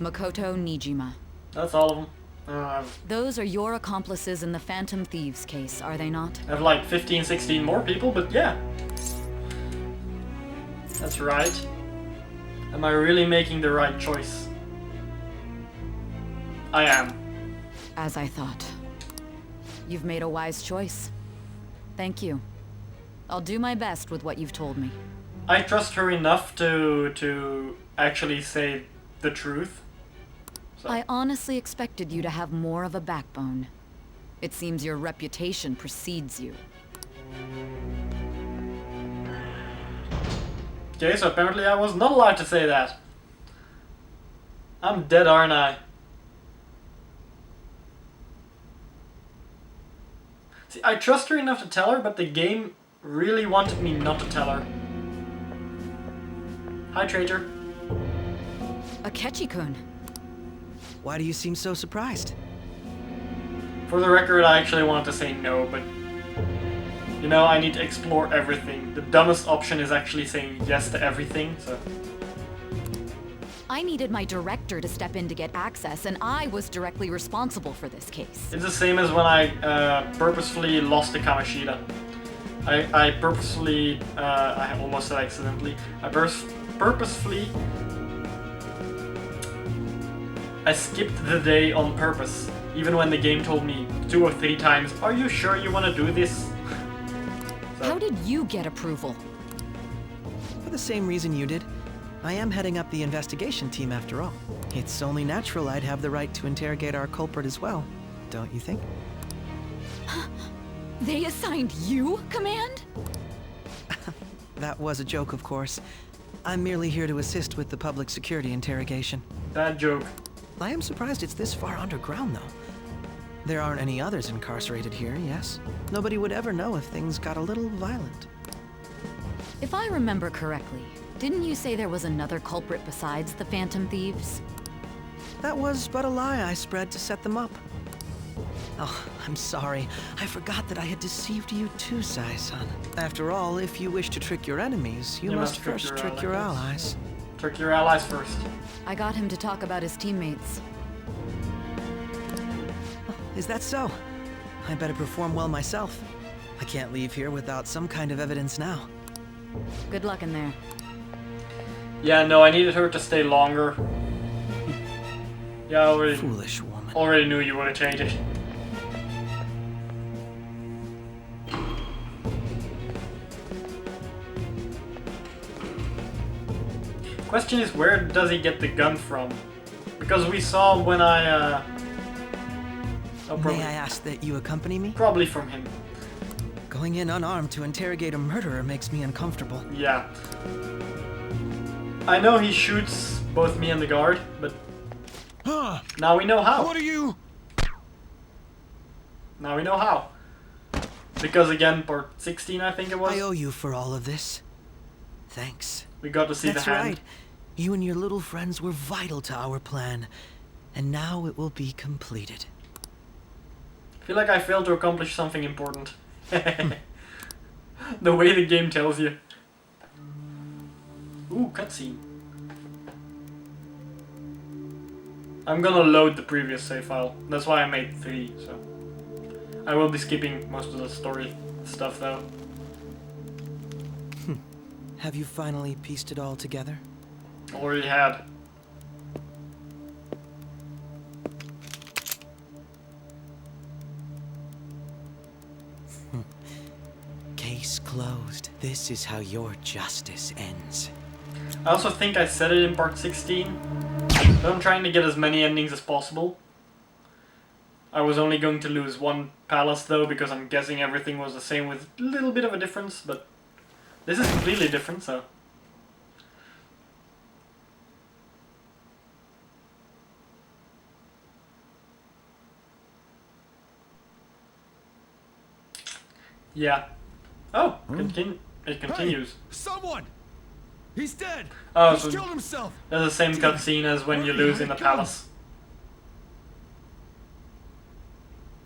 Makoto Nijima. That's all of them. Those are your accomplices in the Phantom Thieves case, are they not? I have like 15, 16 more people, but yeah. That's right. Am I really making the right choice? I am. As I thought. You've made a wise choice. Thank you. I'll do my best with what you've told me. I trust her enough to actually say the truth. So. I honestly expected you to have more of a backbone. It seems your reputation precedes you. Okay, so apparently I was not allowed to say that. I'm dead, aren't I? See, I trust her enough to tell her, but the game really wanted me not to tell her. Hi, traitor. Akechi-kun. Why do you seem so surprised? For the record, I actually wanted to say no, but... You know, I need to explore everything. The dumbest option is actually saying yes to everything, so... I needed my director to step in to get access, and I was directly responsible for this case. It's the same as when I purposefully lost the Kamoshida. I purposefully... I almost said accidentally. I purposefully... I skipped the day on purpose, even when the game told me 2 or 3 times, "Are you sure you want to do this?" So. How did you get approval? For the same reason you did. I am heading up the investigation team after all. It's only natural I'd have the right to interrogate our culprit as well, don't you think? They assigned you command? That was a joke, of course. I'm merely here to assist with the public security interrogation. Bad joke. I am surprised it's this far underground, though. There aren't any others incarcerated here, yes? Nobody would ever know if things got a little violent. If I remember correctly, didn't you say there was another culprit besides the Phantom Thieves? That was but a lie I spread to set them up. Oh, I'm sorry. I forgot that I had deceived you too, Sai-san. After all, if you wish to trick your enemies, you must first trick your allies. Trick your allies first. I got him to talk about his teammates. Is that so? I better perform well myself. I can't leave here without some kind of evidence now. Good luck in there. Yeah, no, I needed her to stay longer. Yeah, I already... Foolish woman. Already knew you would have changed it. Question is, where does he get the gun from? Because we saw when I, May I ask that you accompany me? Probably from him. Going in unarmed to interrogate a murderer makes me uncomfortable. Yeah. I know he shoots both me and the guard, but now we know how. What are you? Now we know how. Because again, part 16 I think it was. I owe you for all of this. Thanks. We got to see That's the hand. right. You and your little friends were vital to our plan. And now it will be completed. I feel like I failed to accomplish something important. The way the game tells you. Ooh, cutscene. I'm gonna load the previous save file. That's why I made 3, so. I will be skipping most of the story stuff though. Have you finally pieced it all together? Already had. Case closed. This is how your justice ends. I also think I said it in part 16, but I'm trying to get as many endings as possible. I was only going to lose one palace though, because I'm guessing everything was the same with a little bit of a difference, but this is completely different, so. Yeah. Oh, it continues. Hey, someone! He's dead! Oh, He's so killed himself! That's the same cutscene as when you lose in the palace.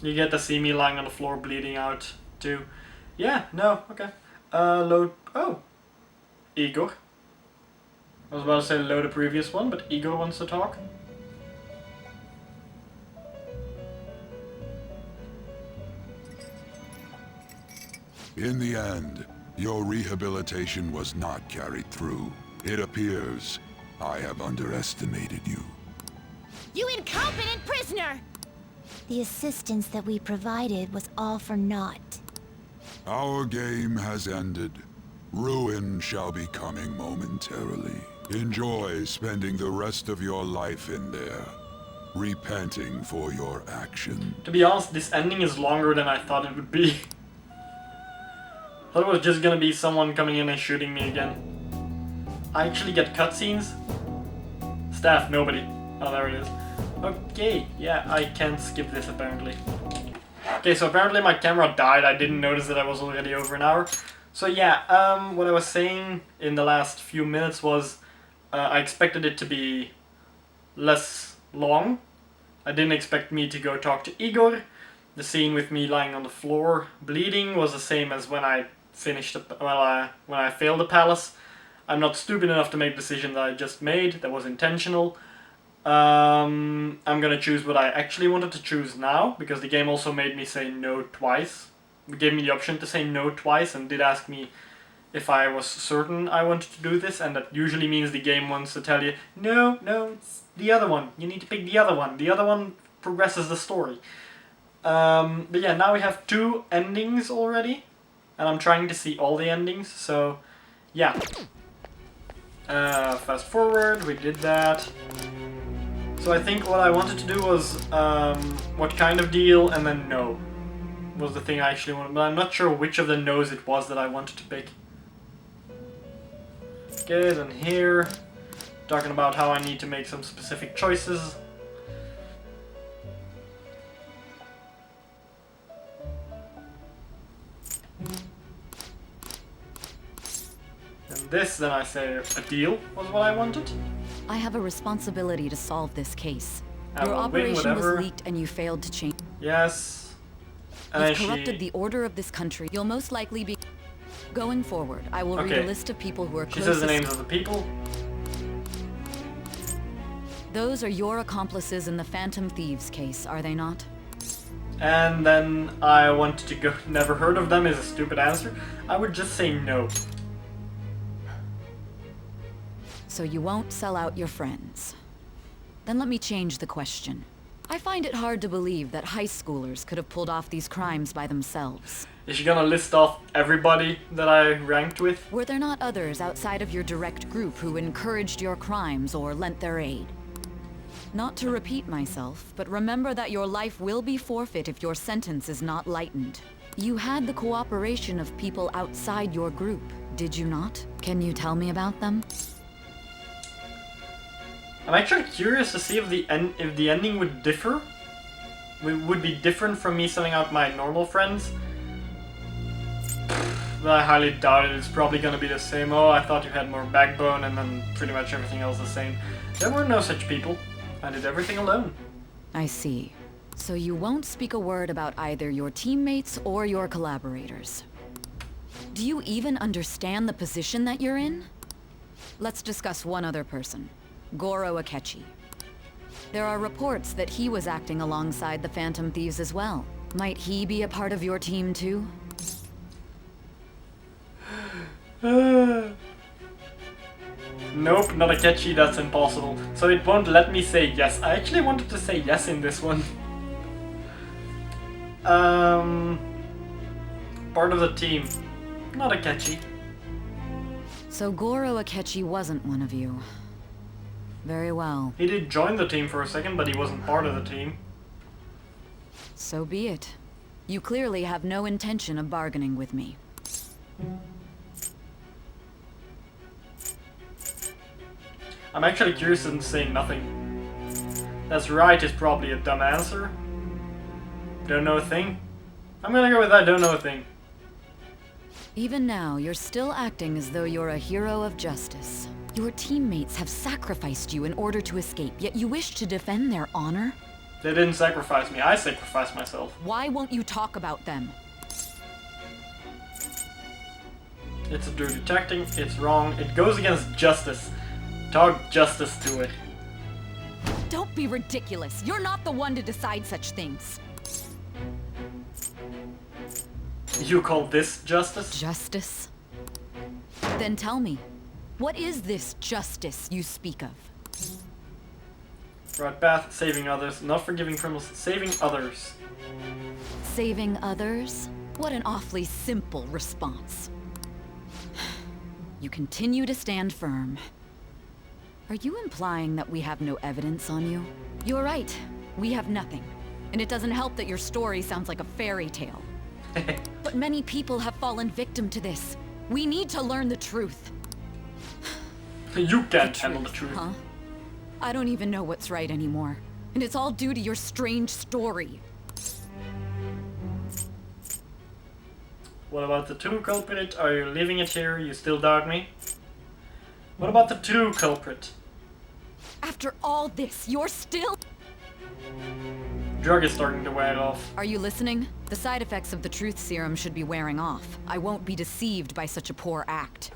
You get to see me lying on the floor bleeding out too. Yeah, no, okay. Load. Oh! Igor. I was about to say load the previous one, but Igor wants to talk. In the end, your rehabilitation was not carried through. It appears I have underestimated you. You incompetent prisoner! The assistance that we provided was all for naught. Our game has ended. Ruin shall be coming momentarily. Enjoy spending the rest of your life in there, repenting for your action. To be honest, this ending is longer than I thought it would be. I thought it was just gonna be someone coming in and shooting me again. I actually get cutscenes? Staff, nobody. Oh, there it is. Okay, yeah, I can't skip this apparently. Okay, so apparently my camera died. I didn't notice that I was already over an hour. So yeah, what I was saying in the last few minutes was I expected it to be less long. I didn't expect me to go talk to Igor. The scene with me lying on the floor bleeding was the same as when I finished when I failed the palace. I'm not stupid enough to make the decision that I just made. That was intentional. I'm gonna choose what I actually wanted to choose now, because the game also made me say no twice. It gave me the option to say no twice and did ask me if I was certain I wanted to do this, and that usually means the game wants to tell you, no, it's the other one. You need to pick the other one. The other one progresses the story. But yeah, now we have 2 endings already, and I'm trying to see all the endings, so yeah. Fast forward, we did that. So I think what I wanted to do was, what kind of deal, and then no, was the thing I actually wanted, but I'm not sure which of the no's it was that I wanted to pick. Okay, then here, talking about how I need to make some specific choices. And this, then I say a deal was what I wanted. I have a responsibility to solve this case. Your will win, operation was whatever. leaked and you failed to change. Yes. And You've then corrupted the order of this country. You'll most likely be... Going forward, I will read Okay. a list of people who are She closest... says the names of the people. Those are your accomplices in the Phantom Thieves case, are they not? And then I wanted to go, never heard of them is a stupid answer. I would just say no. So you won't sell out your friends. Then let me change the question. I find it hard to believe that high schoolers could have pulled off these crimes by themselves. Is she gonna list off everybody that I ranked with? Were there not others outside of your direct group who encouraged your crimes or lent their aid? Not to repeat myself, but remember that your life will be forfeit if your sentence is not lightened. You had the cooperation of people outside your group, did you not? Can you tell me about them? I'm actually curious to see if the ending would differ. Would be different from me selling out my normal friends. But I highly doubt it. It's probably gonna be the same. Oh, I thought you had more backbone, and then pretty much everything else the same. There were no such people. I did everything alone. I see. So you won't speak a word about either your teammates or your collaborators. Do you even understand the position that you're in? Let's discuss one other person. Goro Akechi. There are reports that he was acting alongside the Phantom Thieves as well. Might he be a part of your team too? Nope, not Akechi, that's impossible. So it won't let me say yes. I actually wanted to say yes in this one. Part of the team. Not Akechi. So Goro Akechi wasn't one of you. Very well. He did join the team for a second, but he wasn't part of the team. So be it. You clearly have no intention of bargaining with me. I'm actually curious in saying nothing. That's right is probably a dumb answer. Don't know a thing? I'm gonna go with that, don't know a thing. Even now, you're still acting as though you're a hero of justice. Your teammates have sacrificed you in order to escape, yet you wish to defend their honor? They didn't sacrifice me, I sacrificed myself. Why won't you talk about them? It's a dirty tactic, it's wrong, it goes against justice. Talk justice to it. Don't be ridiculous. You're not the one to decide such things. You call this justice? Justice? Then tell me, what is this justice you speak of? Right path, saving others, not forgiving criminals, saving others. Saving others? What an awfully simple response. You continue to stand firm. Are you implying that we have no evidence on you? You're right. We have nothing. And it doesn't help that your story sounds like a fairy tale. But many people have fallen victim to this. We need to learn the truth. You can't handle the truth. Huh? I don't even know what's right anymore. And it's all due to your strange story. What about the true culprit? Are you leaving it here? You still doubt me? What about the true culprit? After all this, you're still... Drug is starting to wear off. Are you listening? The side effects of the truth serum should be wearing off. I won't be deceived by such a poor act.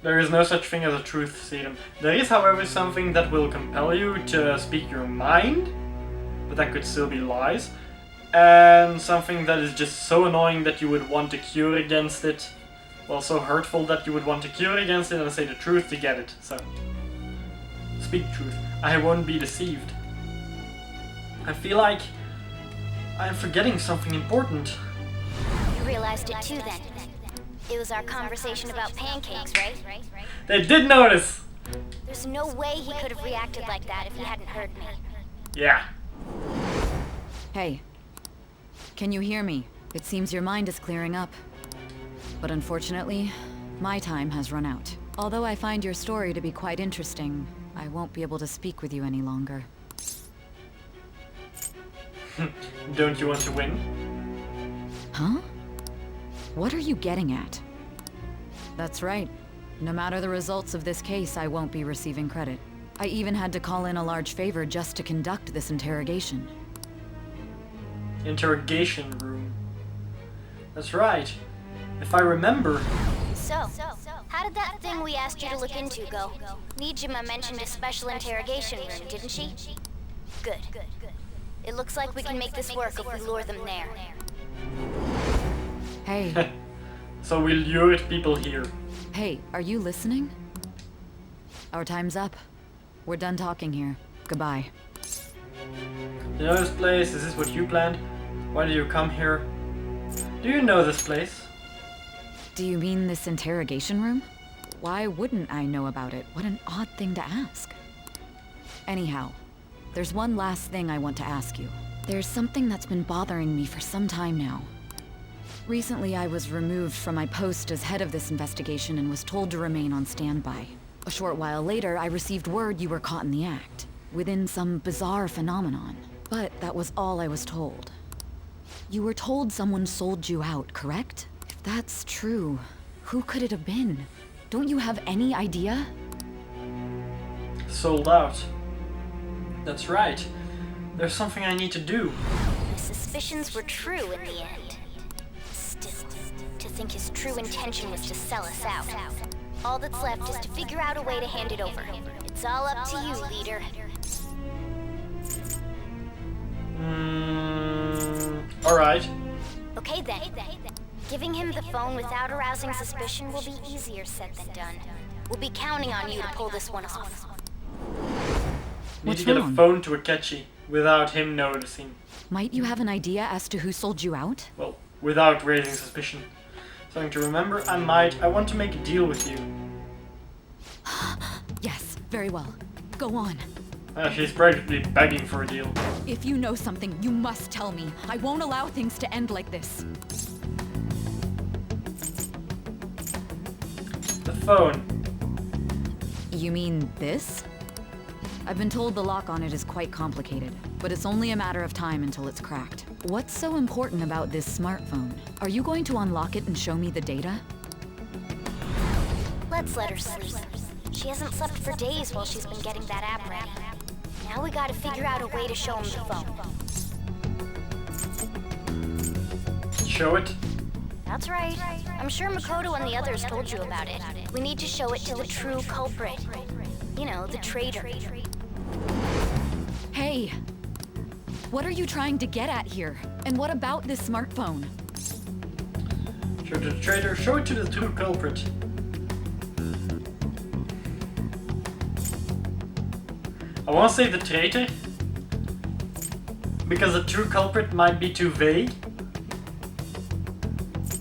There is no such thing as a truth serum. There is, however, something that will compel you to speak your mind, but that could still be lies. And something that is just so annoying that you would want to cure against it. Well, so hurtful that you would want to cure against it and say the truth to get it. So, speak truth. I won't be deceived. I feel like I'm forgetting something important. You realized it too then. It was our conversation about pancakes, right? They did notice! There's no way he could have reacted like that if he hadn't heard me. Yeah. Hey. Can you hear me? It seems your mind is clearing up. But unfortunately, my time has run out. Although I find your story to be quite interesting, I won't be able to speak with you any longer. Don't you want to win? Huh? What are you getting at? That's right. No matter the results of this case, I won't be receiving credit. I even had to call in a large favor just to conduct this interrogation. Interrogation room. That's right. If I remember... So, how did that thing we asked you to look into go? Nijima mentioned a special interrogation room, didn't she? Good. It looks like we can make this work if we lure them there. Hey. So we lured people here. Hey, are you listening? Our time's up. We're done talking here. Goodbye. You know this place? Is this what you planned? Why did you come here? Do you know this place? Do you mean this interrogation room? Why wouldn't I know about it? What an odd thing to ask. Anyhow, there's one last thing I want to ask you. There's something that's been bothering me for some time now. Recently, I was removed from my post as head of this investigation and was told to remain on standby. A short while later, I received word you were caught in the act, within some bizarre phenomenon. But that was all I was told. You were told someone sold you out, correct? If that's true, who could it have been? Don't you have any idea? Sold out. That's right. There's something I need to do. My suspicions were true in the end. Still, to think his true intention was to sell us out. All that's left is to figure out a way to hand it over. It's all up to you, leader. Alright. Okay then. Giving him the phone without arousing suspicion will be easier said than done. We'll be counting on you to pull this one off. Need to get a phone to Akechi without him noticing. Might you have an idea as to who sold you out? Well, without raising suspicion. Something to remember, I want to make a deal with you. Yes, very well. Go on. She's practically begging for a deal. If you know something, you must tell me. I won't allow things to end like this. The phone. You mean this? I've been told the lock on it is quite complicated, but it's only a matter of time until it's cracked. What's so important about this smartphone? Are you going to unlock it and show me the data? Let's let her sleep. She hasn't slept for days while she's been getting that app ready. Now we gotta figure out a way to show him the phone. Show it? That's right. I'm sure Makoto and the others told you about it. We need to show it to the true culprit. You know, the traitor. Hey! What are you trying to get at here? And what about this smartphone? Show it to the traitor, show it to the true culprit. I want to say the traitor, because the true culprit might be too vague.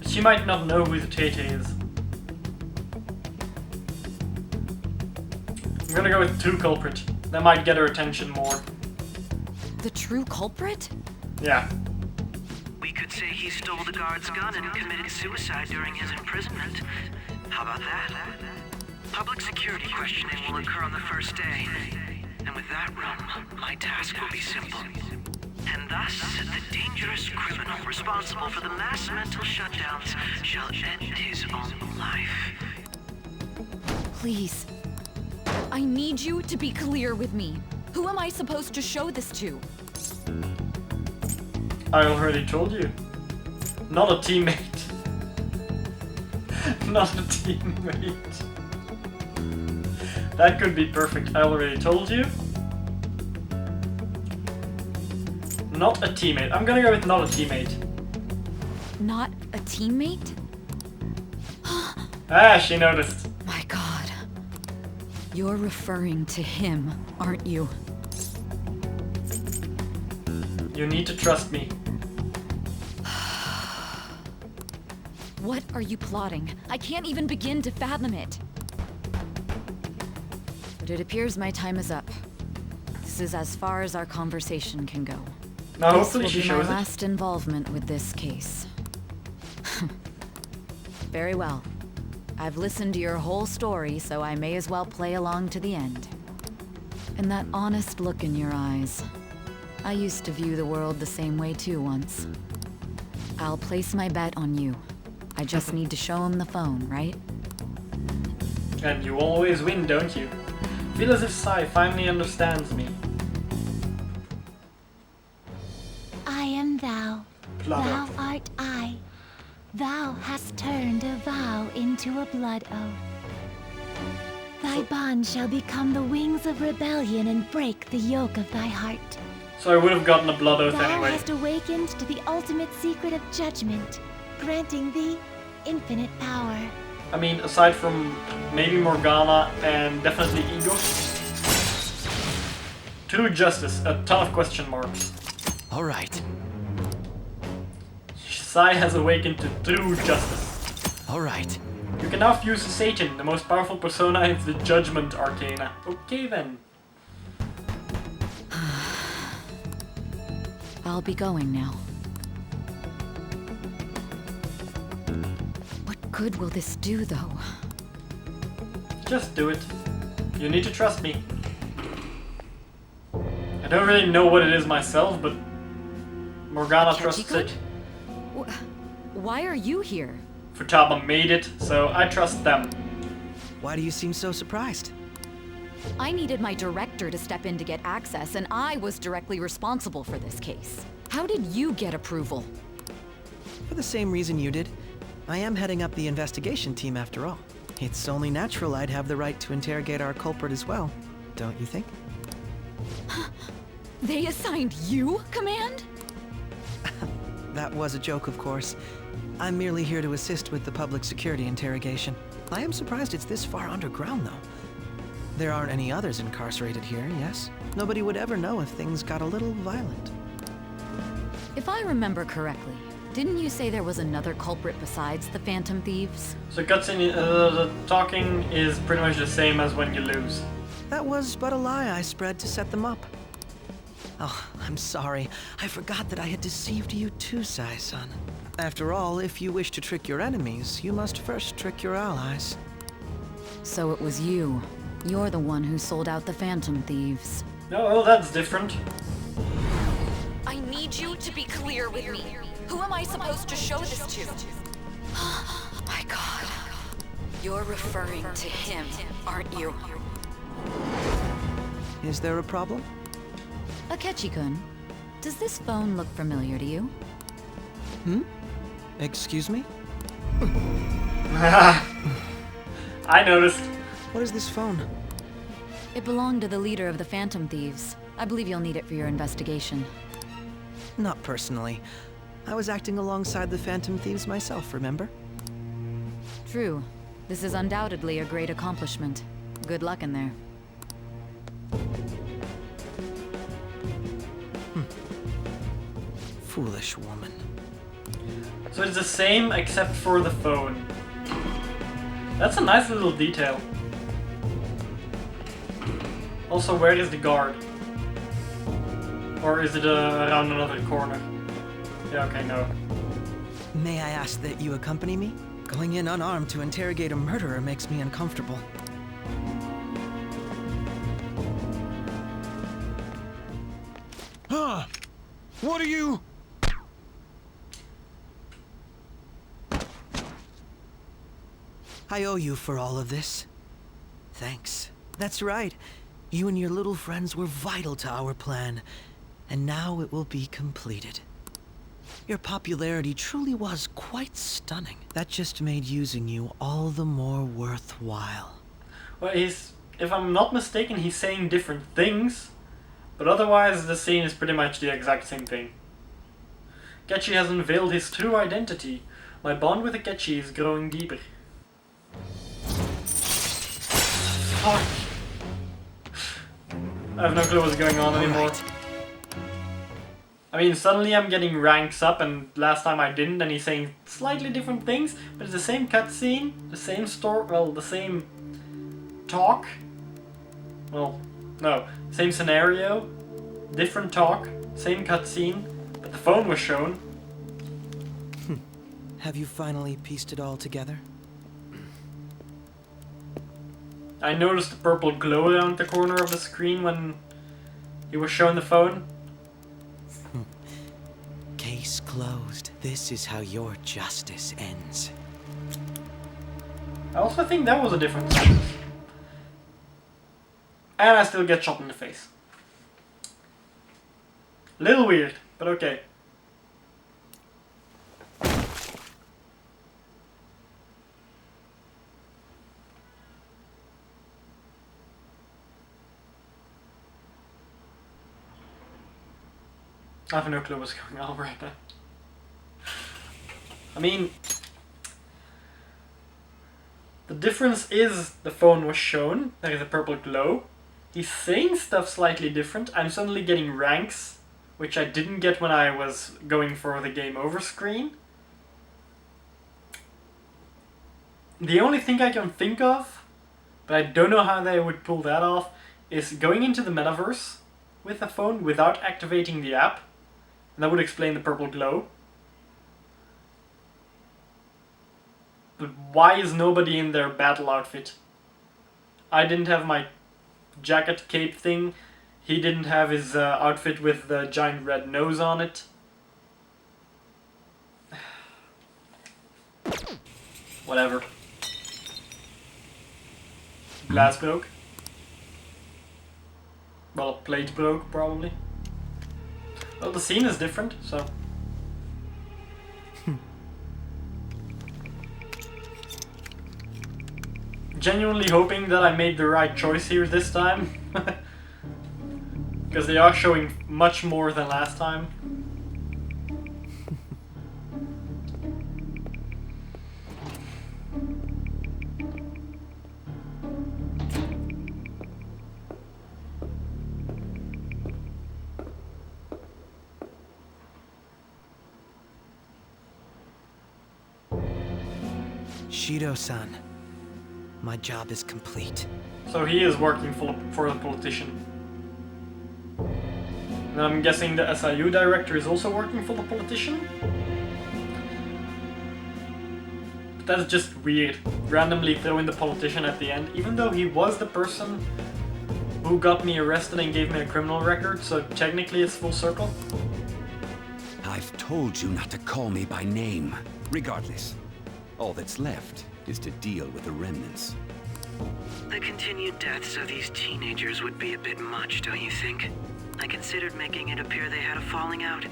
She might not know who the traitor is. I'm gonna go with true culprit. That might get her attention more. The true culprit? Yeah. We could say he stole the guard's gun and committed suicide during his imprisonment. How about that? Public security questioning will occur on the first day. And with that room, my task will be simple. And thus, the dangerous criminal responsible for the mass mental shutdowns shall end his own life. Please. I need you to be clear with me. Who am I supposed to show this to? I already told you. Not a teammate. Not a teammate. That could be perfect. I already told you. Not a teammate. I'm gonna go with not a teammate. Not a teammate? Ah, she noticed. My God. You're referring to him, aren't you? You need to trust me. What are you plotting? I can't even begin to fathom it. But it appears my time is up. This is as far as our conversation can go. Now, hopefully she shows my shows it. last involvement with this case. Very well. I've listened to your whole story, so I may as well play along to the end. And that honest look in your eyes. I used to view the world the same way too once. I'll place my bet on you. I just need to show him the phone, right? And you always win, don't you? Feel as if Sai finally understands me. I am thou. Blood Thou oath. art I. Thou hast turned a vow into a blood oath. Thy bond shall become the wings of rebellion and break the yoke of thy heart. So I would have gotten a blood oath Thou anyway. hast awakened to the ultimate secret of judgment, granting thee infinite power. I mean, aside from maybe Morgana and definitely Ego. True justice, a ton of question marks. All right. Sai has awakened to true justice. All right. You can now fuse Satan, the most powerful persona in the Judgment Arcana. Okay then. I'll be going now. What good will this do, though? Just do it. You need to trust me. I don't really know what it is myself, but Morgana trusts it. Why are you here? Futaba made it, so I trust them. Why do you seem so surprised? I needed my director to step in to get access, and I was directly responsible for this case. How did you get approval? For the same reason you did. I am heading up the investigation team after all. It's only natural I'd have the right to interrogate our culprit as well, don't you think? They assigned you command? That was a joke, of course. I'm merely here to assist with the public security interrogation. I am surprised it's this far underground, though. There aren't any others incarcerated here, yes? Nobody would ever know if things got a little violent. If I remember correctly, didn't you say there was another culprit besides the Phantom Thieves? So cutscene, the talking is pretty much the same as when you lose. That was but a lie I spread to set them up. Oh, I'm sorry. I forgot that I had deceived you too, Sai-san. After all, if you wish to trick your enemies, you must first trick your allies. So it was you. You're the one who sold out the Phantom Thieves. No, well, that's different. I need you to be clear with me. Who am I supposed to show this to? My God. You're referring to him, aren't you? Is there a problem? Akechi-kun, does this phone look familiar to you? Excuse me? I noticed. What is this phone? It belonged to the leader of the Phantom Thieves. I believe you'll need it for your investigation. Not personally. I was acting alongside the Phantom Thieves myself, remember? True. This is undoubtedly a great accomplishment. Good luck in there. Foolish woman. So it's the same except for the phone. That's a nice little detail. Also, where is the guard? Or is it around another corner? Yeah, okay, no. May I ask that you accompany me? Going in unarmed to interrogate a murderer makes me uncomfortable. Huh? What are you? I owe you for all of this. Thanks. That's right. You and your little friends were vital to our plan, and now it will be completed. Your popularity truly was quite stunning. That just made using you all the more worthwhile. Well, if I'm not mistaken, he's saying different things, but otherwise the scene is pretty much the exact same thing. Akechi has unveiled his true identity. My bond with Akechi is growing deeper. Fuck. I have no clue what's going on anymore. I mean, suddenly I'm getting ranks up, and last time I didn't, and he's saying slightly different things, but it's the same cutscene, the same story, well, the same talk. Well, no, same scenario, different talk, same cutscene, but the phone was shown. Have you finally pieced it all together? I noticed the purple glow around the corner of the screen when he was shown the phone. Case closed. This is how your justice ends. I also think that was a different sentence. And I still get shot in the face. Little weird, but okay. I have no clue what's going on right now. I mean, the difference is the phone was shown, there is a purple glow. He's saying stuff slightly different. I'm suddenly getting ranks which I didn't get when I was going for the game over screen. The only thing I can think of, but I don't know how they would pull that off, is going into the metaverse with a phone without activating the app. And that would explain the purple glow. But why is nobody in their battle outfit? I didn't have my jacket cape thing. He didn't have his outfit with the giant red nose on it. Whatever. Glass broke. Well, plate broke, probably. Well, the scene is different, so... Genuinely hoping that I made the right choice here this time. Because they are showing much more than last time. Shido-san, my job is complete. So he is working for the politician. And I'm guessing the SIU director is also working for the politician? But that's just weird. Randomly throwing the politician at the end, even though he was the person who got me arrested and gave me a criminal record, so technically it's full circle. I've told you not to call me by name. Regardless, all that's left is to deal with the remnants. The continued deaths of these teenagers would be a bit much, don't you think? I considered making it appear they had a falling out,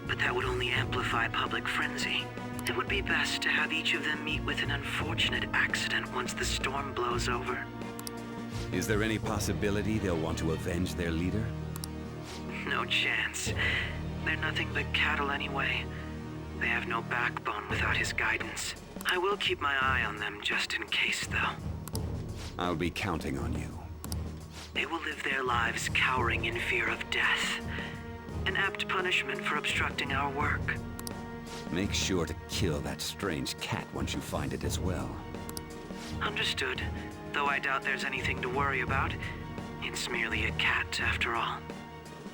but that would only amplify public frenzy. It would be best to have each of them meet with an unfortunate accident once the storm blows over. Is there any possibility they'll want to avenge their leader? No chance. They're nothing but cattle anyway. They have no backbone without his guidance. I will keep my eye on them just in case, though. I'll be counting on you. They will live their lives cowering in fear of death. An apt punishment for obstructing our work. Make sure to kill that strange cat once you find it as well. Understood. Though I doubt there's anything to worry about. It's merely a cat, after all.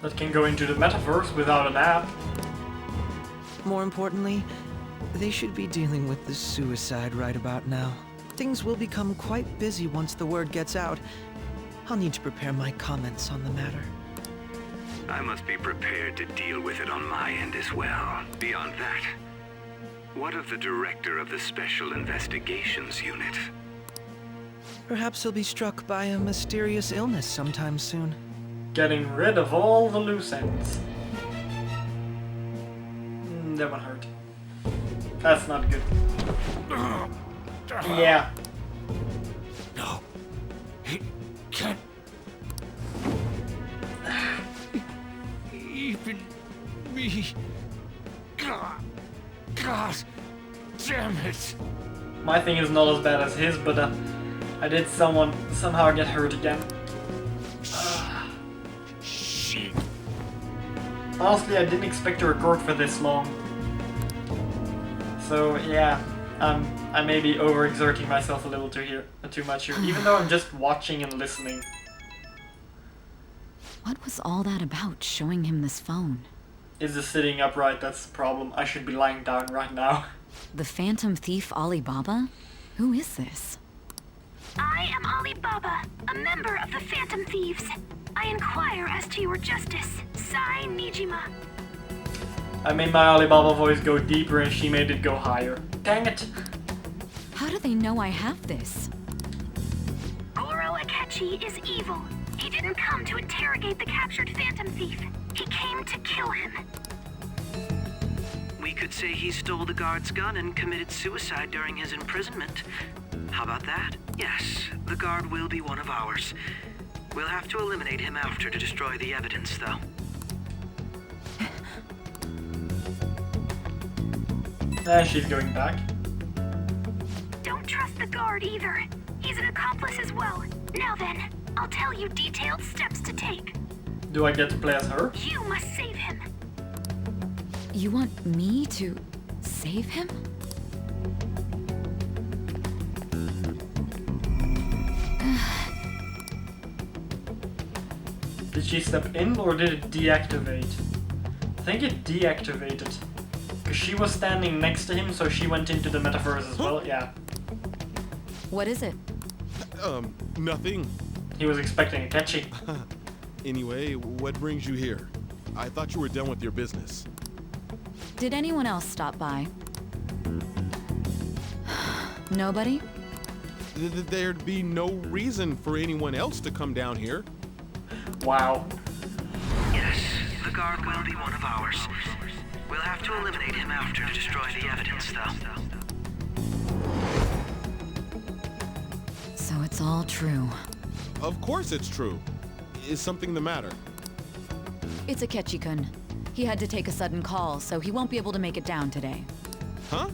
That can go into the metaverse without an app. More importantly, they should be dealing with the suicide right about now. Things will become quite busy once the word gets out. I'll need to prepare my comments on the matter. I must be prepared to deal with it on my end as well. Beyond that, what of the director of the Special Investigations Unit? Perhaps he'll be struck by a mysterious illness sometime soon. Getting rid of all the loose ends. That one hurt. That's not good. Yeah. No. He can't. Even me. God damn it. My thing is not as bad as his, but I did somehow get hurt again. Shit. Honestly, I didn't expect to record for this long. So yeah, I may be overexerting myself a little too much here, even though I'm just watching and listening. What was all that about, showing him this phone? Is the sitting upright that's the problem? I should be lying down right now. The Phantom Thief Alibaba? Who is this? I am Alibaba, a member of the Phantom Thieves. I inquire as to your justice, Sai Nijima. I made my Alibaba voice go deeper and she made it go higher. Dang it! How do they know I have this? Goro Akechi is evil. He didn't come to interrogate the captured Phantom Thief. He came to kill him. We could say he stole the guard's gun and committed suicide during his imprisonment. How about that? Yes, the guard will be one of ours. We'll have to eliminate him after to destroy the evidence, though. She's going back. Don't trust the guard either. He's an accomplice as well. Now then, I'll tell you detailed steps to take. Do I get to play as her? You must save him. You want me to save him? Did she step in or did it deactivate? I think it deactivated. Because she was standing next to him, so she went into the metaverse as well, yeah. What is it? Nothing. He was expecting a catchy. Anyway, what brings you here? I thought you were done with your business. Did anyone else stop by? Nobody? There'd be no reason for anyone else to come down here. Wow. Yes, the guard will be one of ours. We'll have to eliminate him after to destroy the evidence, though. So it's all true. Of course it's true. Is something the matter? It's Akechi-kun. He had to take a sudden call, so he won't be able to make it down today. Huh?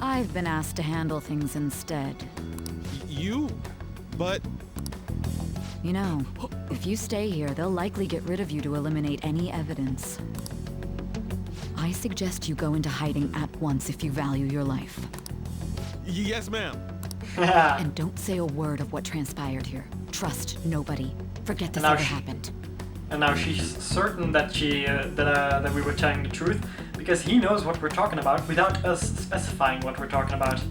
I've been asked to handle things instead. You? But... You know, if you stay here, they'll likely get rid of you to eliminate any evidence. I suggest you go into hiding at once if you value your life. Yes, ma'am. And don't say a word of what transpired here. Trust nobody. Forget this ever happened. And now she's certain that that we were telling the truth, because he knows what we're talking about without us specifying what we're talking about.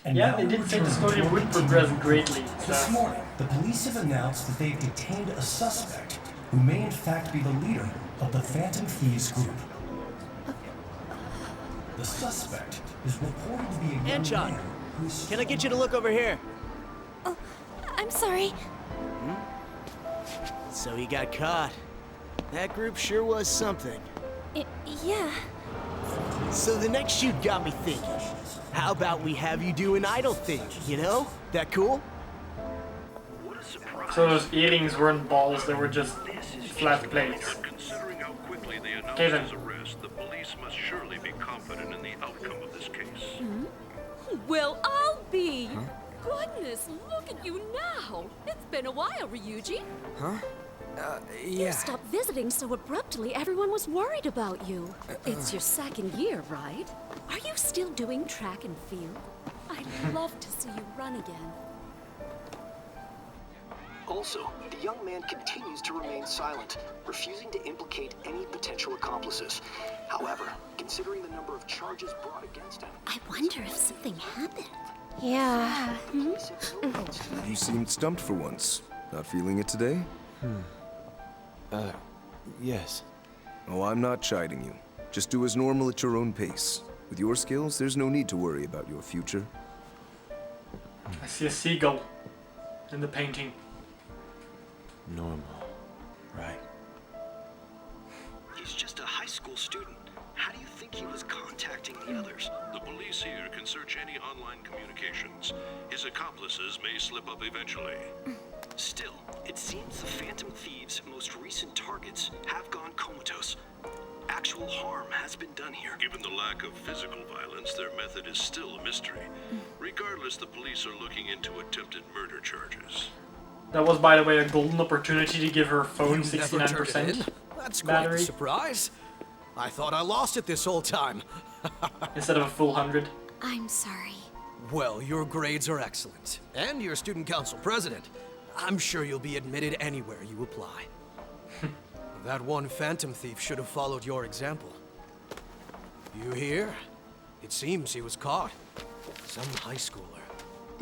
And yeah, now they did we say the return story to our would progress continuing greatly. report. This morning, the police have announced that they've detained a suspect who may in fact be the leader of the Phantom Thieves group. The suspect is reported to be a young man who's... Can I get you to look over here? Oh, I'm sorry. So he got caught. That group sure was something. Yeah. So the next shoot got me thinking. How about we have you do an idol thing, you know? That cool? So those earrings weren't balls, they were just flat plates. Considering how quickly they announced Okay, then. his arrest, the police must surely be confident in the outcome of this case. Well, I'll be. Goodness, look at you now. It's been a while, Ryuji. Huh? You stopped visiting so abruptly, everyone was worried about you. It's your second year, right? Are you still doing track and field? I'd love to see you run again. Also, the young man continues to remain silent, refusing to implicate any potential accomplices. However, considering the number of charges brought against him... I wonder if something happened. Yeah. You seemed stumped for once. Not feeling it today? Yes. Oh, I'm not chiding you. Just do as normal at your own pace. With your skills, there's no need to worry about your future. I see a seagull in the painting. Normal. Right. He's just a high school student. How do you think he was contacting the others? The police here can search any online communications. His accomplices may slip up eventually. Still, it seems the Phantom Thieves' most recent targets have gone comatose. Actual harm has been done here. Given the lack of physical violence, their method is still a mystery. Regardless, the police are looking into attempted murder charges. That was, by the way, a golden opportunity to give her phone You never turned it 69% in? That's quite battery a surprise. I thought I lost it this whole time. instead of a full 100. I'm sorry. Well, your grades are excellent, and you're student council president. I'm sure you'll be admitted anywhere you apply. That one phantom thief should have followed your example. You hear? It seems he was caught. Some high schooler.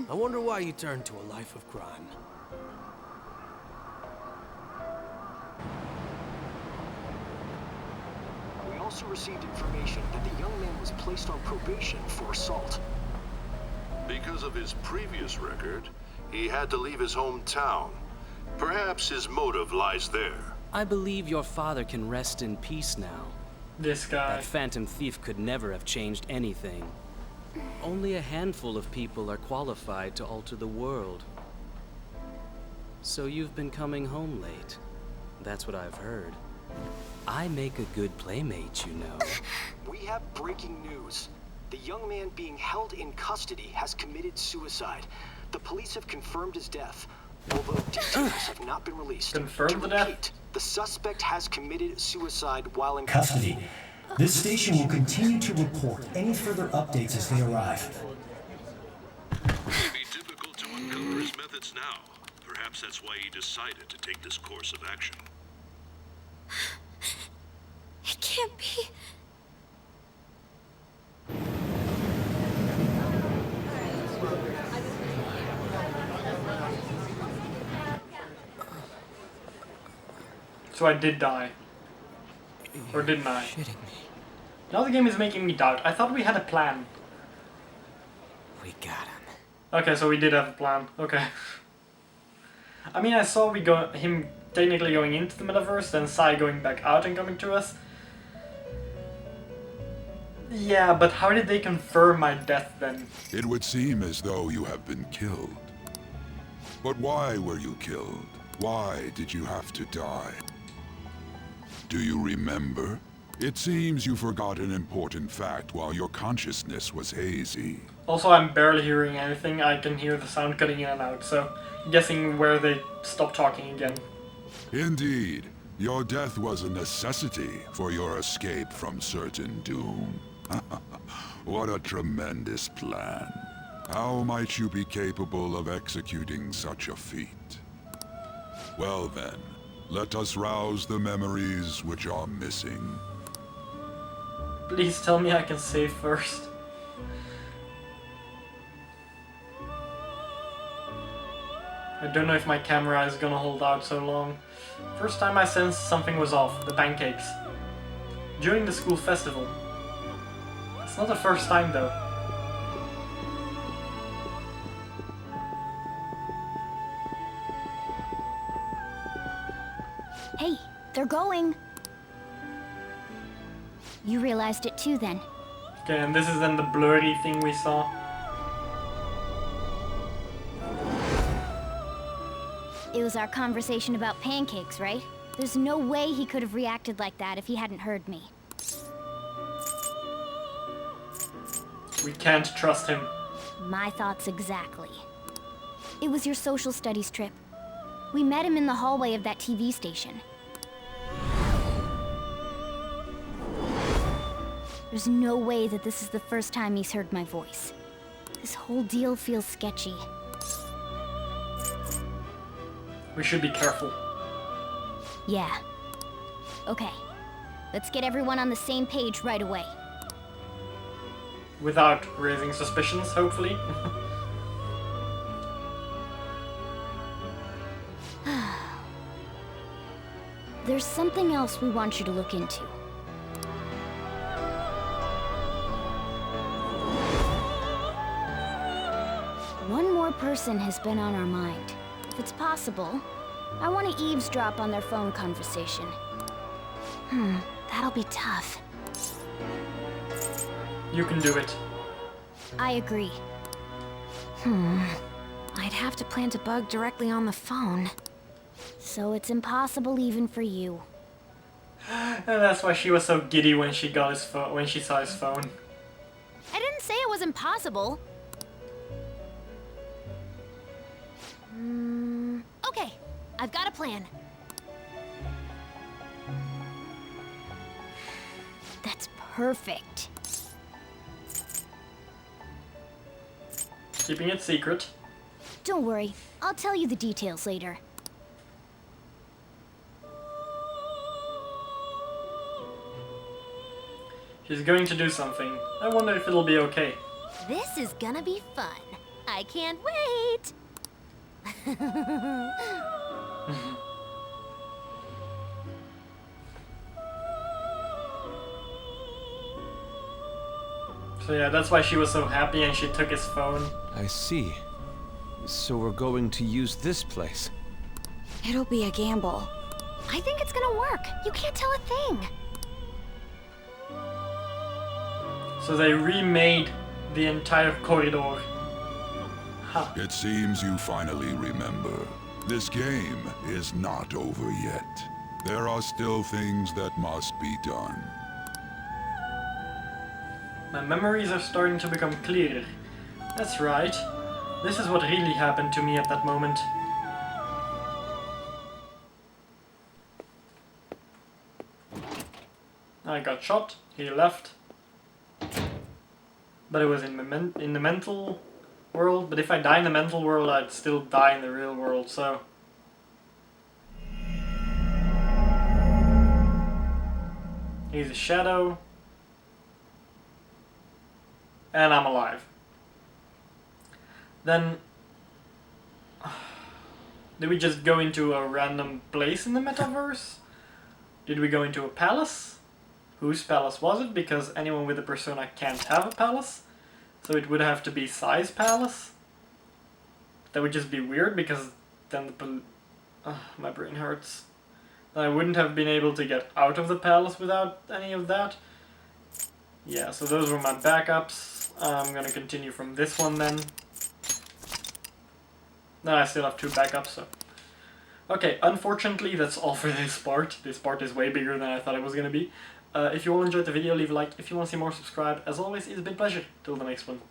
I wonder why he turned to a life of crime. We also received information that the young man was placed on probation for assault. Because of his previous record, he had to leave his hometown. Perhaps his motive lies there. I believe your father can rest in peace now. This guy. That phantom thief could never have changed anything. Only a handful of people are qualified to alter the world. So you've been coming home late. That's what I've heard. I make a good playmate, you know. We have breaking news. The young man being held in custody has committed suicide. The police have confirmed his death, although details have not been released. Confirmed the death? The suspect has committed suicide while in Custody. This station will continue to report any further updates as they arrive. It would be difficult to uncover his methods now. Perhaps that's why he decided to take this course of action. It can't be. So I did die. Or didn't I? Now the game is making me doubt. I thought we had a plan. We got him. Okay, so we did have a plan. Okay. I mean, I saw him technically going into the metaverse, then Sai going back out and coming to us. Yeah, but how did they confirm my death then? It would seem as though you have been killed. But why were you killed? Why did you have to die? Do you remember? It seems you forgot an important fact while your consciousness was hazy. Also, I'm barely hearing anything. I can hear the sound cutting in and out, so I'm guessing where they stopped talking again. Indeed, your death was a necessity for your escape from certain doom. What a tremendous plan. How might you be capable of executing such a feat? Well then, let us rouse the memories which are missing. Please tell me I can save first. I don't know if my camera is gonna hold out so long. First time I sensed something was off, the pancakes. During the school festival. It's not the first time though. Hey, they're going. You realized it too then. Okay, and this is then the blurry thing we saw. It was our conversation about pancakes, right? There's no way he could have reacted like that if he hadn't heard me. We can't trust him. My thoughts exactly. It was your social studies trip. We met him in the hallway of that TV station. There's no way that this is the first time he's heard my voice. This whole deal feels sketchy. We should be careful. Yeah. Okay. Let's get everyone on the same page right away. Without raising suspicions, hopefully. There's something else we want you to look into. One more person has been on our mind. If it's possible, I want to eavesdrop on their phone conversation. That'll be tough. You can do it. I agree. I'd have to plant a bug directly on the phone. So it's impossible even for you. And that's why she was so giddy when she got his phone, when she saw his phone. I didn't say it was impossible. Okay, I've got a plan. That's perfect. Keeping it secret. Don't worry, I'll tell you the details later. She's going to do something. I wonder if it'll be okay. This is gonna be fun. I can't wait. So yeah, that's why she was so happy and she took his phone. I see. So we're going to use this place. It'll be a gamble. I think it's gonna work. You can't tell a thing. So they remade the entire corridor. Huh. It seems you finally remember. This game is not over yet. There are still things that must be done. My memories are starting to become clearer. That's right. This is what really happened to me at that moment. I got shot, he left. But it was in the mental world. But if I die in the mental world, I'd still die in the real world, so... He's a shadow. And I'm alive. Then... Did we just go into a random place in the metaverse? Did we go into a palace? Whose palace was it? Because anyone with a persona can't have a palace. So it would have to be Sai's palace. That would just be weird because then my brain hurts. I wouldn't have been able to get out of the palace without any of that. Yeah, so those were my backups. I'm gonna continue from this one then. No, I still have 2 backups, so... Okay, unfortunately that's all for this part. This part is way bigger than I thought it was gonna be. If you all enjoyed the video, leave a like. If you want to see more, subscribe. As always, it's been a pleasure. Till the next one.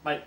Bye.